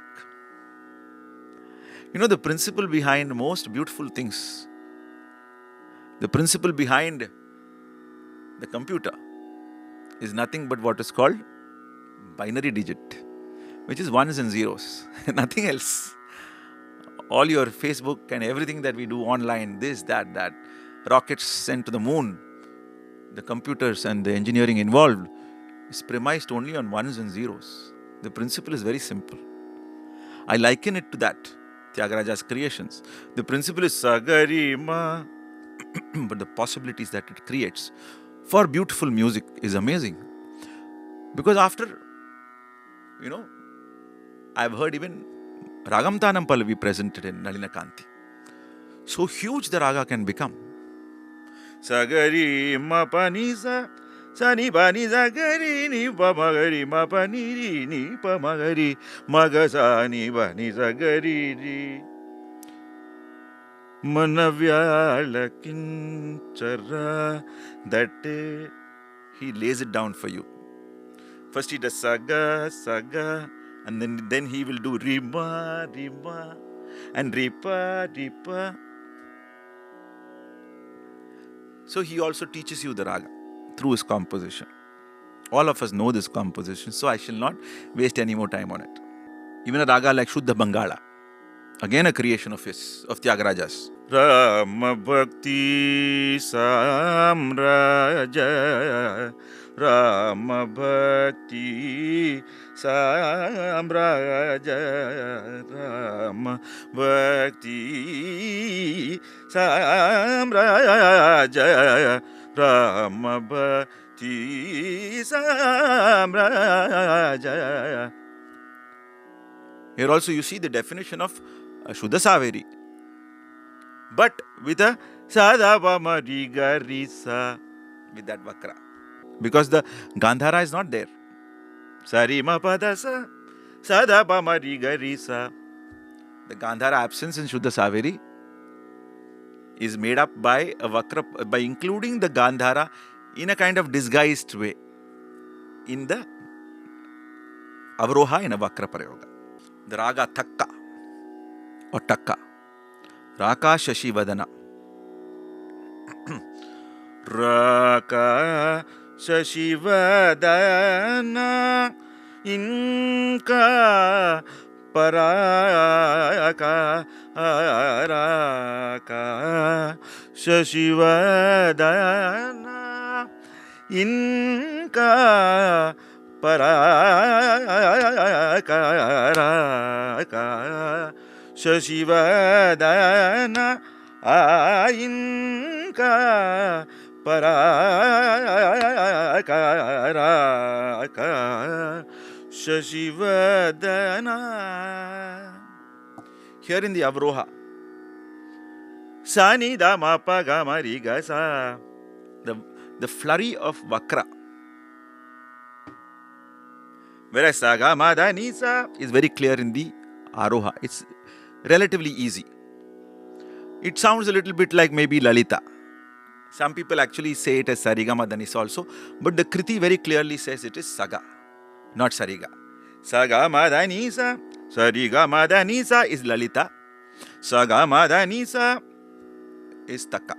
the principle behind most beautiful things, the principle behind the computer is nothing but what is called binary digit, which is ones and zeros, nothing else. All your Facebook and everything that we do online, this, that, rockets sent to the moon, the computers and the engineering involved is premised only on ones and zeros. The principle is very simple. I liken it to that, Tyagaraja's creations. The principle is Sagari Ma, but the possibilities that it creates for beautiful music is amazing. Because after, I've heard even Ragamtanam Pallavi presented in Nalina Kanti. So huge the raga can become. Sagari ma pa ni sa, sa ni pa ni sagari ni pa magari ma pa ni pa magari maga sa ni pa ni sagari ri. Manavyala kinchara. That he lays it down for you. First he does saga, saga, and then he will do rima, rima, and ripa, ripa. So he also teaches you the raga through his composition. All of us know this composition, so I shall not waste any more time on it. Even a raga like Shuddha Bangala, again a creation of Tyagaraja's. Rama Bhakti Samraja, Rama Bhakti Samraja, Rama Bhakti Samraja, Rama Bhakti Samraja. Here also you see the definition of Shuddha Saveri, but with a Sadavama Riga Risa, with that Vakra. Because the Gandhara is not there. Sarima Padasa, Sadavama Riga Risa. The Gandhara absence in Shuddha Saveri is made up by a Vakra, by including the Gandhara in a kind of disguised way in the Avroha in a Vakra Prayoga. The Raga Thakka or Takka. Raka Shashi Vadana. Raka Shashi Vadana Inka Paraka Raka Shashi Vadana Inka Paraka Raka Shashivadana Ainka Parakaraka Shashivadana. Here in the Avroha, Sani Dama Pagama Rigasa, the flurry of Vakra. Whereas Sagama Danisa is very clear in the Aroha. It's relatively easy. It sounds a little bit like maybe Lalita. Some people actually say it as Sarigama Danisa also, but the Kriti very clearly says it is Saga, not Sariga. Sagama Danisa, Sarigama Danisa is Lalita. Sagama Danisa is Taka.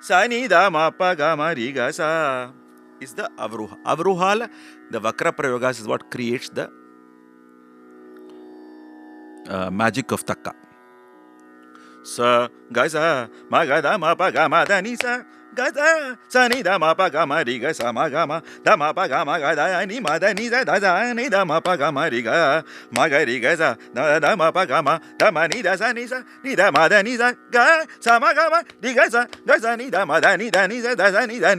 Sanida Mapa Gama Rigasa is the Avroha. Avroha, the Vakra Prayogas is what creates the magic of Takka. sa ga sa ma ga da ma pa ga ma da ni sa ga sa ni da ma pa ga ma ri ga sa ma ga ma da ma pa ga ma ga da ni ma da ni da ni da ma pa ga ma ri ga sa da ma pa ga ma da ma ni da sa ni da ma da ni sa ga sa ma ga ma ri ga sa ni da ma da ni sa da sa ni da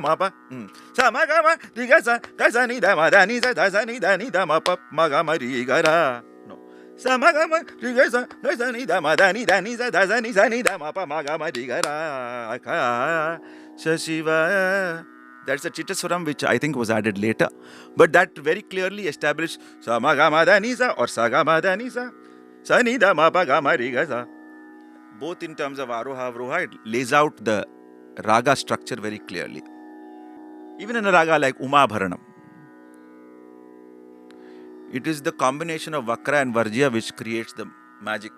ma pa sa ma ga ma ri ga sa ni da ma da ni da ma pa ma ga ma ri ga ra. Sa ma ga ma ri ga sa ni da ma da ni sa ni da ma pa ma ga ma ri ga ra ka Shiva. That's a Chittaswaram which I think was added later, but that very clearly established sa ma ga ma da ni sa or sa ga ma da ni sa ni da ma pa ga ma ri ga sa. Both in terms of Aroha Avroha, it lays out the raga structure very clearly. Even in a raga like Uma Bharanam, it is the combination of Vakra and Varjya which creates the magic.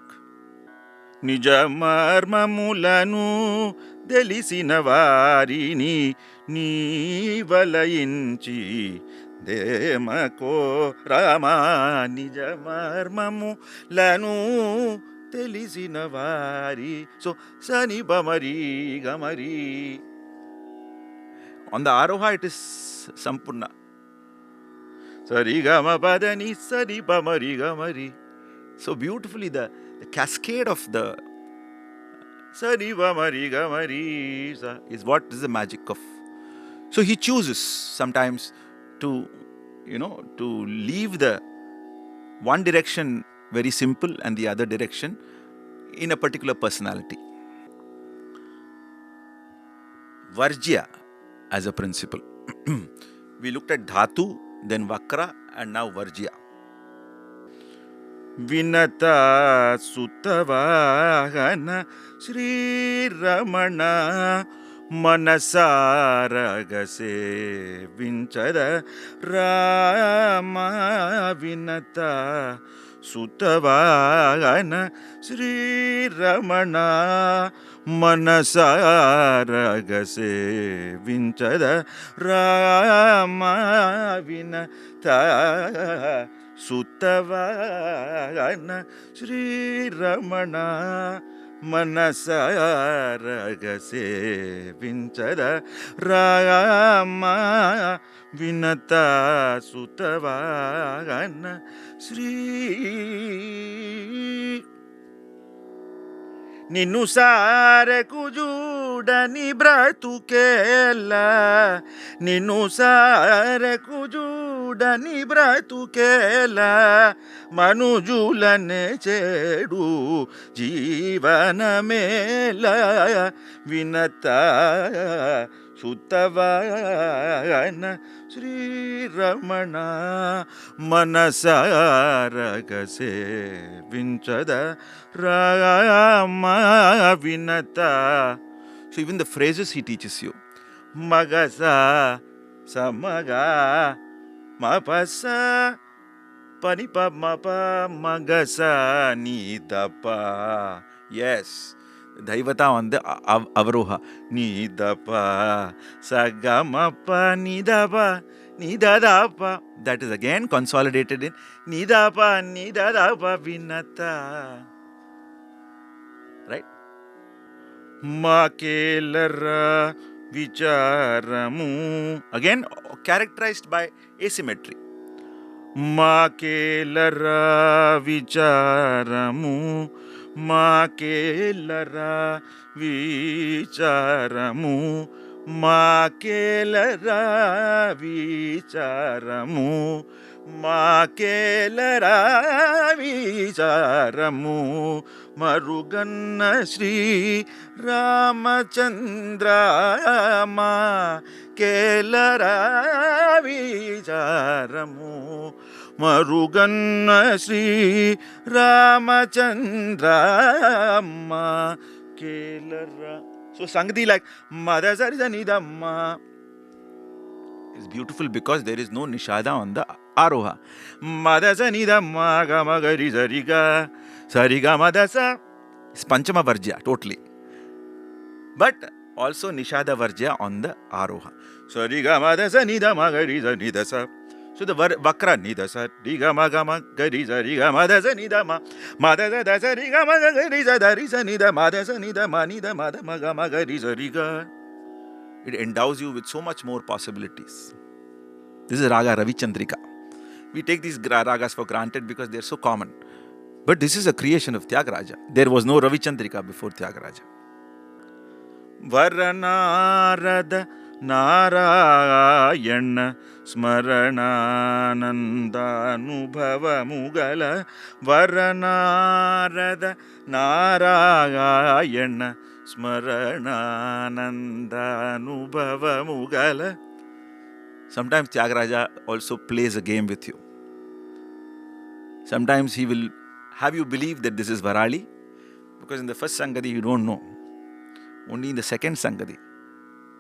Nija marmamulanu delisina varini ni valayinchi demako Rama. Nija marmamulanu delisina vari. So sani bamari gamari. On the Aroha it is Sampurna. Sari gama padani sari pamari gamari. So beautifully the cascade of the sari pamari gamari is what is the magic of. So he chooses sometimes to leave the one direction very simple and the other direction in a particular personality. Varjya as a principle. We looked at Dhatu, then Vakra, and now Varjya. Vinata Sutavahana Sri Ramana Manasaragase Vinchada Rama. Vinata Sutavahana Sri Ramana Manasaragase Vinchada Rama. Vinata Sutavahana Sri Ramana Manasaragase Vinchada Rama. Vinata Sutavahana Sri. Ninnu sare kujudani bratukela. Ninnu sare kujudani bratukela. Manujulane chedu jivana mela. Vinata Sutavahana Sri Ramana Manasaragase Vinchada Rama. Vinata. So even the phrases he teaches you. Magasa Samaga Mapasa Panipa Mapa Magasa Nidapa. Yes. Daivata on the Avroha. Nidapa Sagamapa Nidapa Nidadapa. That is again consolidated in Nidapa Nidadapa Vinata. Right? Makelara Vicharamu. Again characterized by asymmetry. Makelara Vicharamu. Makelara Vicharamu. Makelara Vicharamu. Makelara Vicharamu. Maruganna Sri Ramachandra Makelara Vicharamu. Maruganna Sri Ramachandra Makelara. So Sangdi like Madazaridanidamma is beautiful because there is no Nishada on the Aroha. Madazanidamma Gamagari Zariga Sariga Madasa is Panchama Varjya totally. But also Nishada Varjya on the Aroha. Sariga Madazanidamma Gari Zanidasa So the vakra nida sa riga ma ga ma ga ri sa riga ma da sa nida ma da sa riga ma ga ri sa da ri sa nida ma da sa nida ma da ma ga ri sa riga. It endows you with so much more possibilities. This is Raga Ravichandrika. We take these ragas for granted because they are so common. But this is a creation of Tyagaraja. There was no Ravichandrika before Tyagaraja. Varanarada Narayana Smaranananda Nubhava Mugala Varanarada Narayana Smaranananda Nubhava Mugala. Sometimes Tyagaraja also plays a game with you. Sometimes he will have you believe that this is Varali, because in the first Sangati you don't know. Only in the second Sangati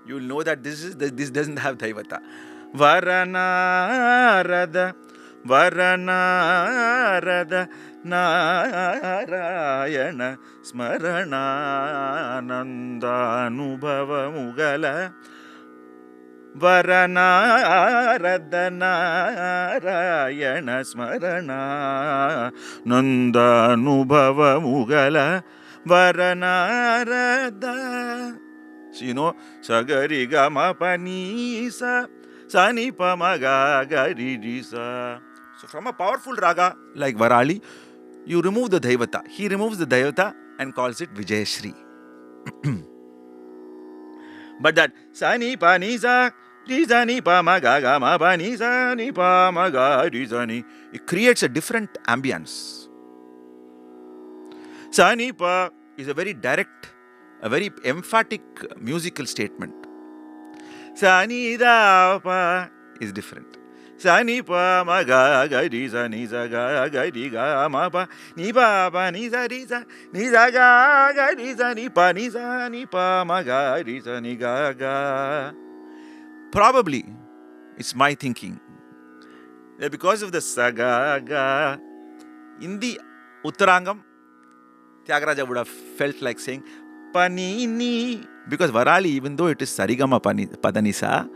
you will know that this doesn't have Daivata. Varanarada Narayana Smaranananda Nubhava Mugala Varanarada Narayana Smarana Nanda Nubhava Mugala Varanarada. So you know, Sagari Gama Panisa Sani Pamaga Garirisa. So from a powerful raga like Varali, you remove the Daivata. He removes the Daivata and calls it Vijayashri. But that Sani Panisa Rizani Pamaga Gama Panisa Ni Pamaga Rizani, it creates a different ambience. Sani Pa is a very direct, a very emphatic musical statement. Sani Da Pa is different. Sani Pa Ma Ga Ga Ri Sa Ni Sa Ga Ga Ri Ga Ma Pa Ni Pa Pa Ni Sa Ri Sa Ni Sa Ga Ga Ri Sa Ni Pa Ma Ga Ri Sa Ni Ga Ga. Probably, it's my thinking that because of the Sa Ga Ga, in the Uttarangam, Tyagaraja would have felt like saying Panini, because Varali, even though it is Sarigama Padanisa,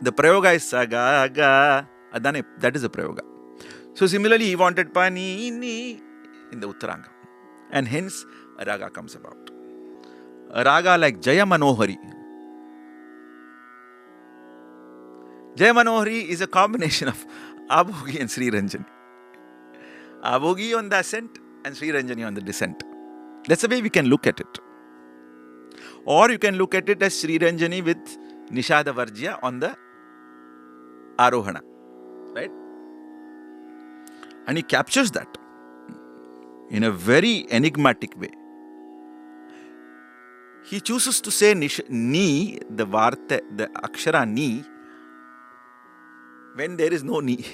the Prayoga is Sagaga. That is the Prayoga. So similarly, he wanted Panini in the Uttaranga. And hence, a raga comes about. A raga like Jaya Manohari. Jaya Manohari is a combination of Abhogi and Sri Ranjani. Abhogi on the ascent and Sri Ranjani on the descent. That's the way we can look at it. Or you can look at it as Sri Ranjani with Nishada Varjya on the Arohana. Right? And he captures that in a very enigmatic way. He chooses to say Ni, the Varta, the Akshara Ni, when there is no Ni.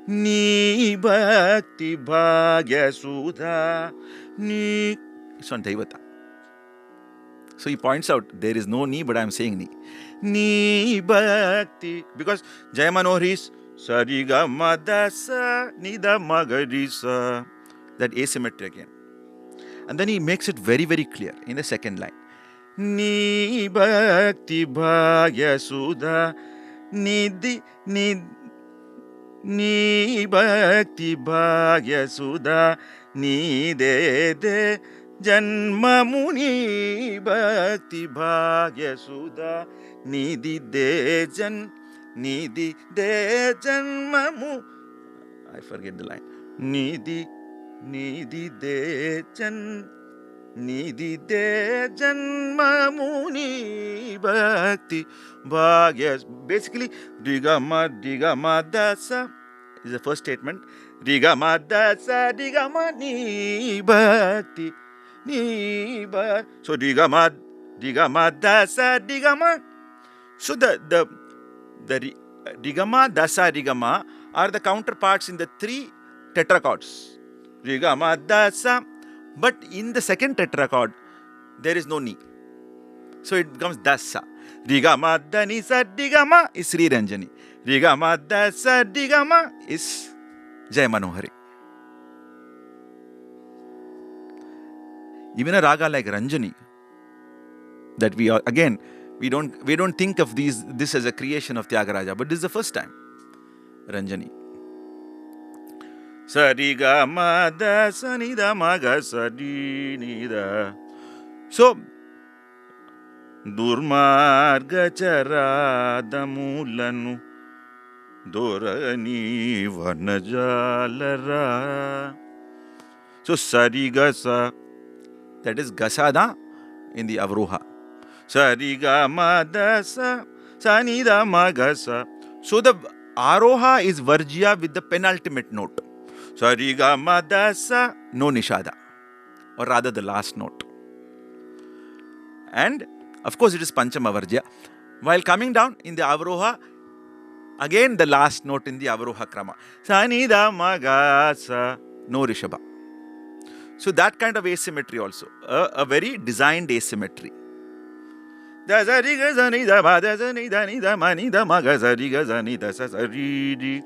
Ni Bhakti Bhagya Sudha Ni. It's on Daivata. So he points out there is no Ni, but I am saying Ni. Ni Bhakti. Because Jaya Manohari is Sariga Madasa Nida Magarisa. That asymmetry again. And then he makes it very, very clear in the second line. Ni Bhakti Bhagya Sudha Nidhi Ni Bhakti Bhagya Sudha Ni De De Janma Muni Bhakti Bhagya Sudha Nidhi De Jan Nidhi De Janma Mu. I forget the line. Nidhi De Jan Nidhi De Janma Muni Bhakti Bhagya. Basically, Digama Dasa is the first statement. Digama Dasa Digama Ni Bhakti Ni Bhakti. So Digama Dasa Digama. So the Digama Dasa Digama are the counterparts in the three tetrachords. Rigama Dasa. But in the second tetrachord, there is no Ni. So it becomes Dasa. Rigama Danisa Digama is Sri Ranjani. Rigama Dasa Digama is Jaya Manohari. Even a raga like Ranjani, that we are, again, We don't think of this as a creation of Tyagaraja, but this is the first time. Ranjani. Sariga mada sanida maga sarinida. So Durmarga charadamulanu dorani vanajalara. So Sarigasa, that is Gasada in the Avroha. Sariga madasa sanida magasa. So the Aroha is Varjya with the penultimate note. Sariga madasa, no Nishada, or rather the last note. And of course it is Panchama Varjya. While coming down in the Avroha, again the last note in the Avroha Krama. Sanida magasa, no Rishabha. So that kind of asymmetry also, a very designed asymmetry. Da sariga sanida ma da sanida nida ma nida maga sariga sanida sa saridi.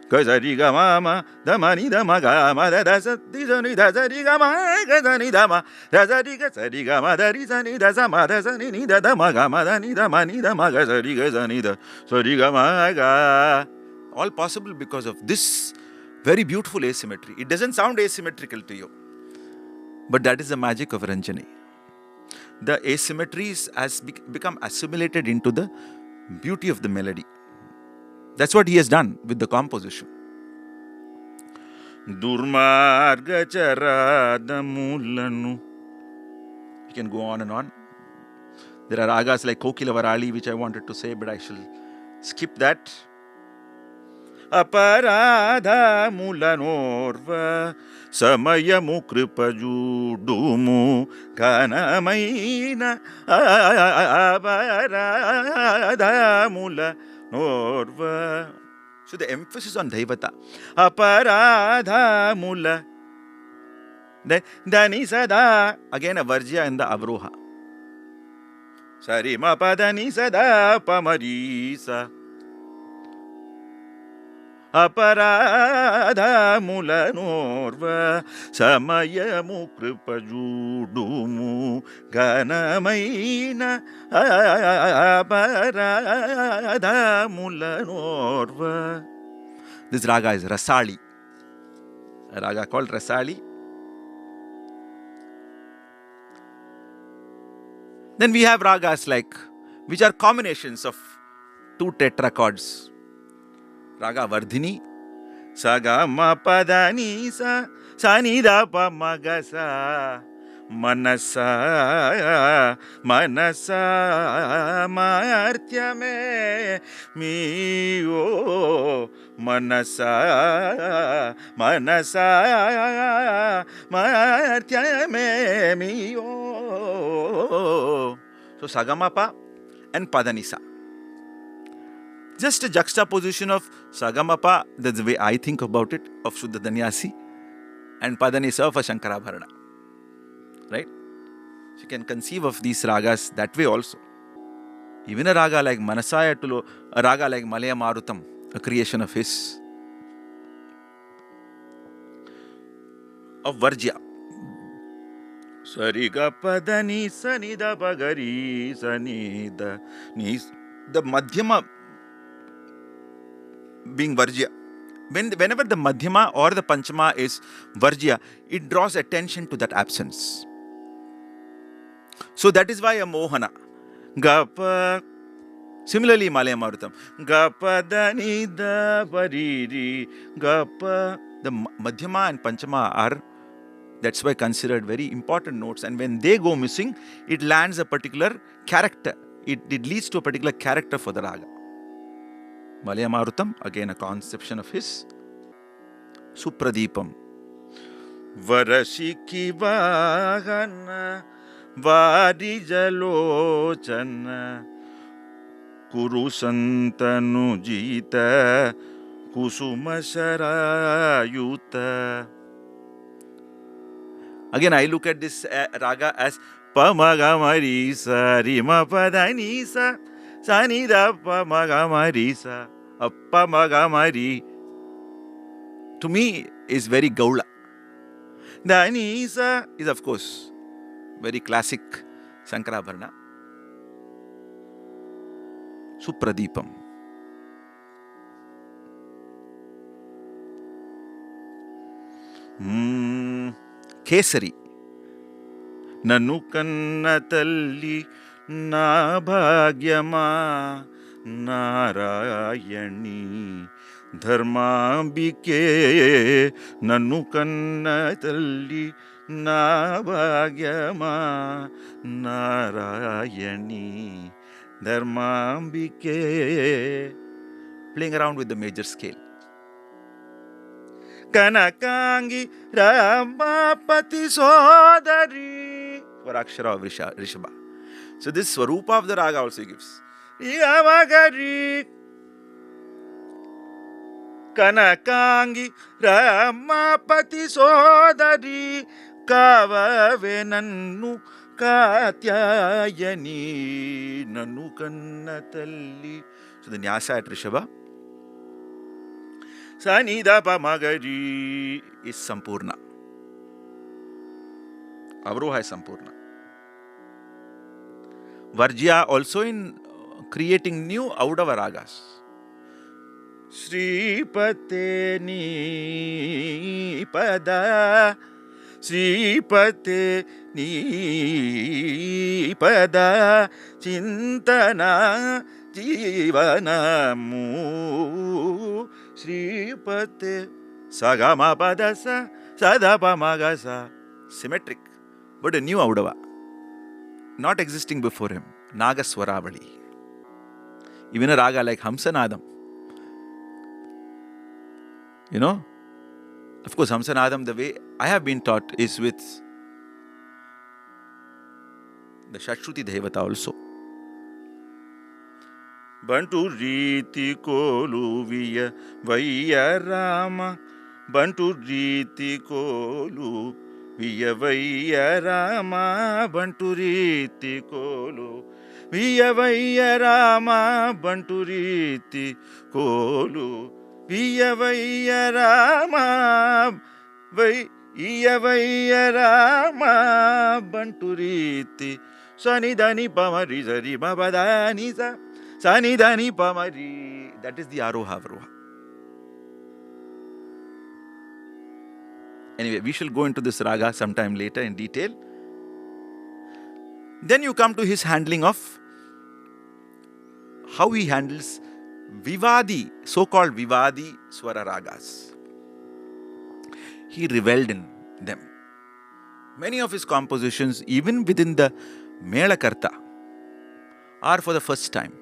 Sariga mama da ma nida maga ma da sa di sanida sariga ma ga sanida ma da sariga ma da ri sanida sa ma da sanida da maga ma da nida maga sariga sanida sariga maga. All possible because of this very beautiful asymmetry. It doesn't sound asymmetrical to you, but that is the magic of Ranjani. The asymmetries has become assimilated into the beauty of the melody. That's what he has done with the composition. Durmarga charadamulanu. You can go on and on. There are ragas like Kokilavarali, which I wanted to say, but I shall skip that. Aparadha mulanorva Samayamu kripajudumu Kanamaina Aparadha mulanorva. So the emphasis on Daivata. Aparadha mula. Dani sada. Again a Varjya in the Avroha. Sarima padani sada pamarisa. Aparadha mulanorva Samayamu kripajudumu Ganamaina Aparadha mulanorva. This raga is Rasali, a raga called Rasali. Then we have ragas like, which are combinations of two tetrachords. Raga Vardhini, Saga ma padani sa, sanida pa magasa, manasa, manasa, martyame, mio, manasa, manasa, martyame, mio. So Sagamapa and Padanisa. Just a juxtaposition of Sagamapa, that's the way I think about it, of Shuddha Danyasi, and Padanisa of a Shankarabharana. Right? So you can conceive of these ragas that way also. Even a raga like Manasaya Tulo, a raga like Malaya Marutam, a creation of his, of Varjya. Sariga Padani Sanida Bagari Sanida Nis. The Madhyama being Varjya. Whenever the Madhyama or the Panchama is Varjya, it draws attention to that absence. So that is why a Mohana. Gapa. Similarly, Malaya Marutam. Gapa Danida Variri. Gapa. The Madhyama and Panchama are, that's why, considered very important notes. And when they go missing, it lands a particular character. It leads to a particular character for the raga. Malaya Marutam, again a conception of his. Supradipam. Varashiki Vahana Varijalochana Kurusantanu Jita Kusumasharayuta. Again, I look at this raga as Pamagamarisa Rima Padanisa Sanida Pamagamarisa Appamagamari. To me is very Gaula. The Anisa is, of course, very classic Shankarabharana. Supradipam. Kesari. Nanu kanna talli na bhagyama narayani ಧರ್ಮಾಂಬಿಕೆ ನನ್ನು ಕನ್ನದಲ್ಲಿ ನಾ ಭಾಗ್ಯಮ Narayani ಧರ್ಮಾಂಬಿಕೆ. Playing around with the major scale. Kanakangi Ramapati Sodari for Akshara of Rishabha. So this Swarupa of the Raga also gives. Yavagari Kanakangi Ramapati Sodari Kavave Nannu Katyayani Nanu Kannatalli. So the Nyasa at Rishabha. Sanidapa Magari is Sampurna. Avroha is Sampurna. Varjya also in creating new Audava ragas. Sripate Nipada Sripate Nipada Chintana Jivanamu Sripate Sagama Padasa Sadapa Magasa. Symmetric, but a new Audava, not existing before him. Nagaswaravali. Even a raga like Hamsanadam. You know, of course, Hamsanadam, the way I have been taught, is with the Shashruti Devata also. Bantu Riti Kolu Viya Vaya Rama. Bantu Riti Kolu Viya Vaya Rama. Bantu Riti Kolu Viya Vaya Rama. Bantu Riti Kolu Viya Vaya Rama. Viya Vaya Rama. Bantu Riti Sanidani Pamari Zari Babadani Sa Sanidani Pamari. That is the Aroha Avroha. Anyway, we shall go into this raga sometime later in detail. Then you come to his handling of how he handles Vivadi, so-called Vivadi Swara ragas. He reveled in them. Many of his compositions, even within the Melakarta, are for the first time.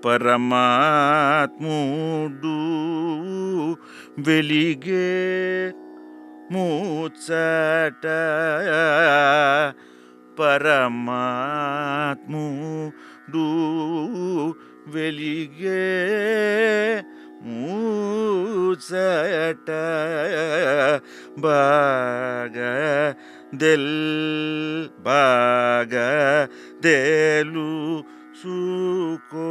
Paramatmudu velige mutsata Paramatmudu velige mutsata baga delu Suko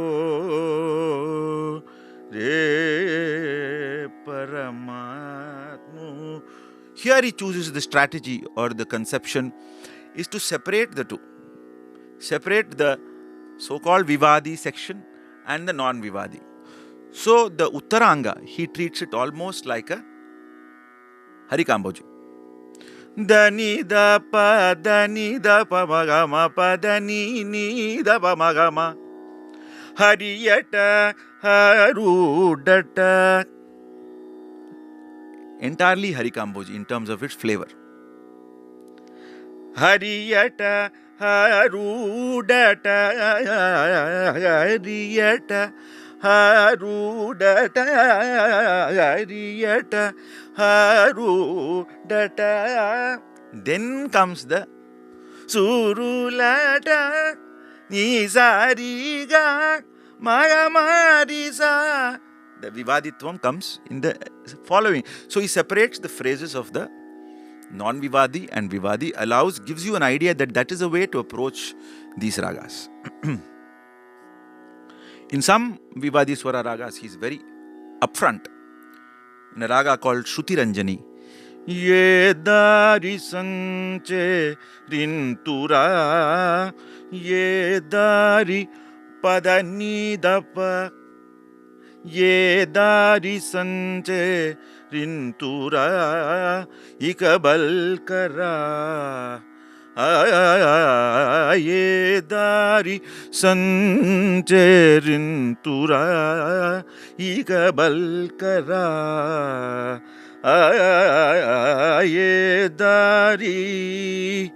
Re Paramatmu. Here he chooses the strategy or the conception is to separate the two. Separate the so-called Vivadi section and the non-Vivadi. So the Uttaranga, he treats it almost like a Harikamboji. Dani da pa magama pa dani ni da pa magama hariyata harudata. Entirely Harikamboji in terms of its flavor. Hariyata harudata hariyata harudata hariyata harudata. Then comes the surulata nizariga magamarisa. The Vivaditvam comes in the following. So he separates the phrases of the non-Vivadi and Vivadi, gives you an idea that is a way to approach these ragas. In some Vivadi Swara ragas, he is very upfront. In a raga called Shruti Ranjani, Ye dari sanche rintura Ye dari pada ni da pa. Ye dari sanche rintura ikabal kara. Ye dari sanche rintura ikabal kara. Ye dari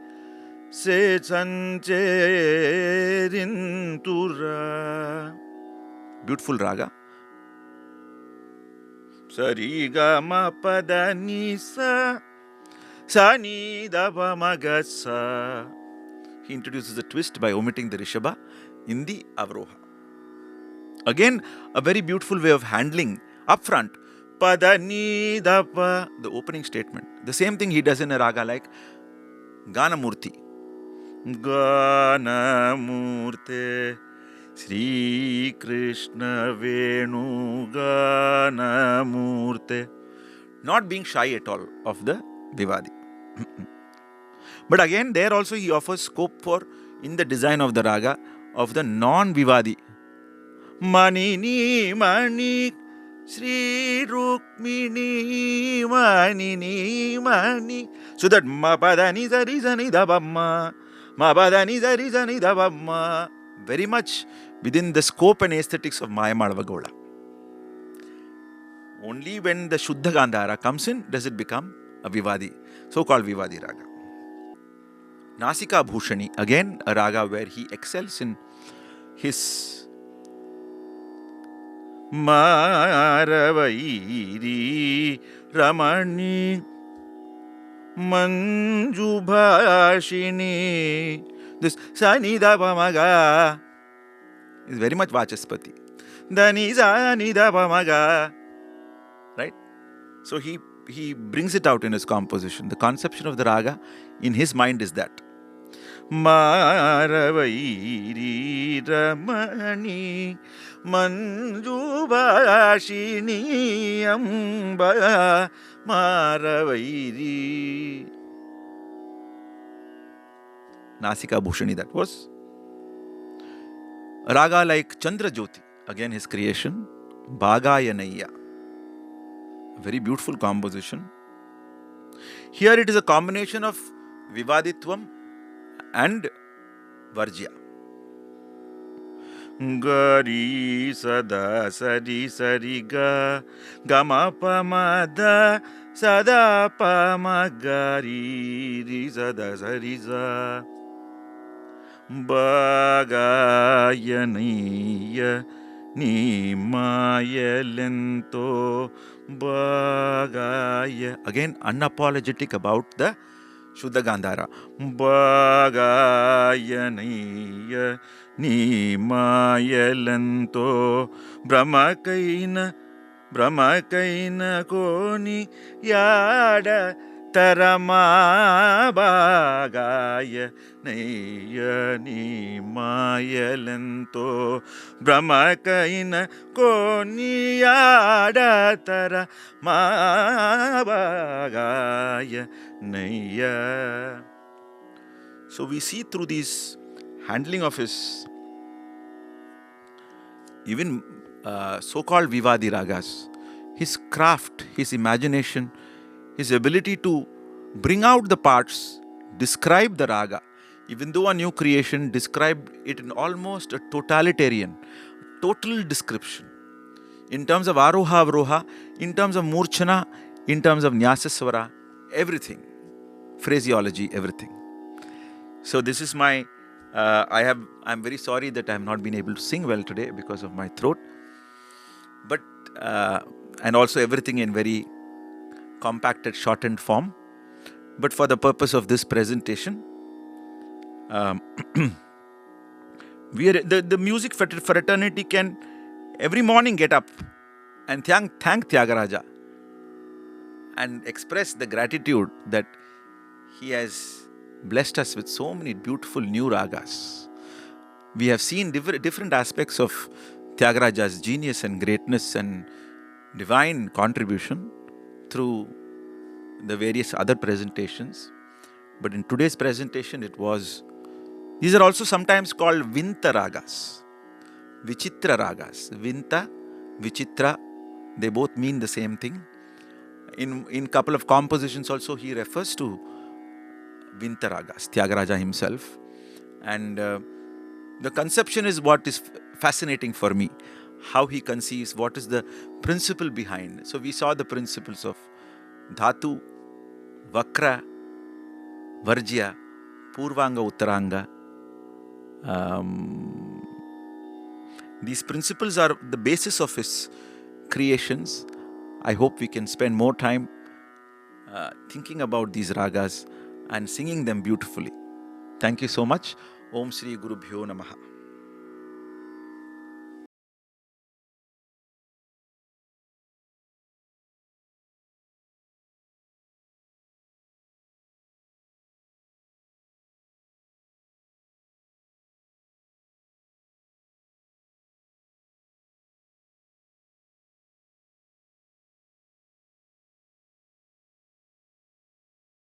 se sanche rintura. Beautiful raga. Sari ga ma pada ni sa sa ni da pa ma ga sa. He introduces a twist by omitting the rishabha in the avroha. Again, a very beautiful way of handling upfront. Pada ni da pa, the opening statement. The same thing he does in a raga like Ganamurti. Ganamurte Sri Krishna Venu Ganamurte. Not being shy at all of the Vivadi. But again, there also he offers scope for, in the design of the raga, of the non-Vivadi. Mani ni mani Sri Rukmini mani ni mani. So that ma pada ni zari zani da ba ma. Ma pada ni zari zani da ba ma. Very much within the scope and aesthetics of Maya Madhava Gaula. Only when the Shuddha Gandhara comes in does it become a Vivadi, so-called Vivadi raga. Nasika Bhushani, again a raga where he excels in his Maravairi Ramani Manjubhashini. This Sanida Pamaga is very much Vachaspati. Dani Sanida Pamaga. Right? So he brings it out in his composition. The conception of the raga in his mind is that. Maravairi Ramani Manjubhashini Amba Maravairi. Nasika Bhushani, that was. A raga like Chandra Jyoti, again his creation, Bhagayanaya. Very beautiful composition. Here it is a combination of Vivaditvam and Varjya. Gari sada sari sari ga gama pa ma da sada pa ma gari ri sada sari za Bhagayaniya ni mayalento Bhagaya. Again, unapologetic about the Shuddha Gandhara. Bhagayaniya ni mayalento Brahmakaina koni yada Tarama Bhagaya Naya ni mayalento Brahmakaina koni yada Tarama Bhagaya Naya. So we see through this handling of his even so-called Vivadi ragas, his craft, his imagination, his ability to bring out the parts, describe the raga, even though a new creation, described it in almost a totalitarian, total description. In terms of Aroha, Avroha, in terms of Murchana, in terms of Nyasaswara, everything. Phraseology, everything. So this is my, I'm very sorry that I have not been able to sing well today because of my throat. But, and also everything in very compacted, shortened form. But for the purpose of this presentation, we are, the music fraternity can every morning get up and thank Tyagaraja and express the gratitude that he has blessed us with so many beautiful new ragas. We have seen different aspects of Tyagaraja's genius and greatness and divine contribution through the various other presentations. But in today's presentation, these are also sometimes called Vinta ragas. Vichitra ragas. Vinta, Vichitra, they both mean the same thing. In couple of compositions also he refers to Vinta ragas, Tyagaraja himself. And the conception is what is fascinating for me. How he conceives, what is the principle behind. So we saw the principles of Dhatu, Vakra, Varjya, Purvanga, Uttaranga. These principles are the basis of his creations. I hope we can spend more time thinking about these ragas and singing them beautifully. Thank you so much. Om Shri Guru Bhyo Namaha.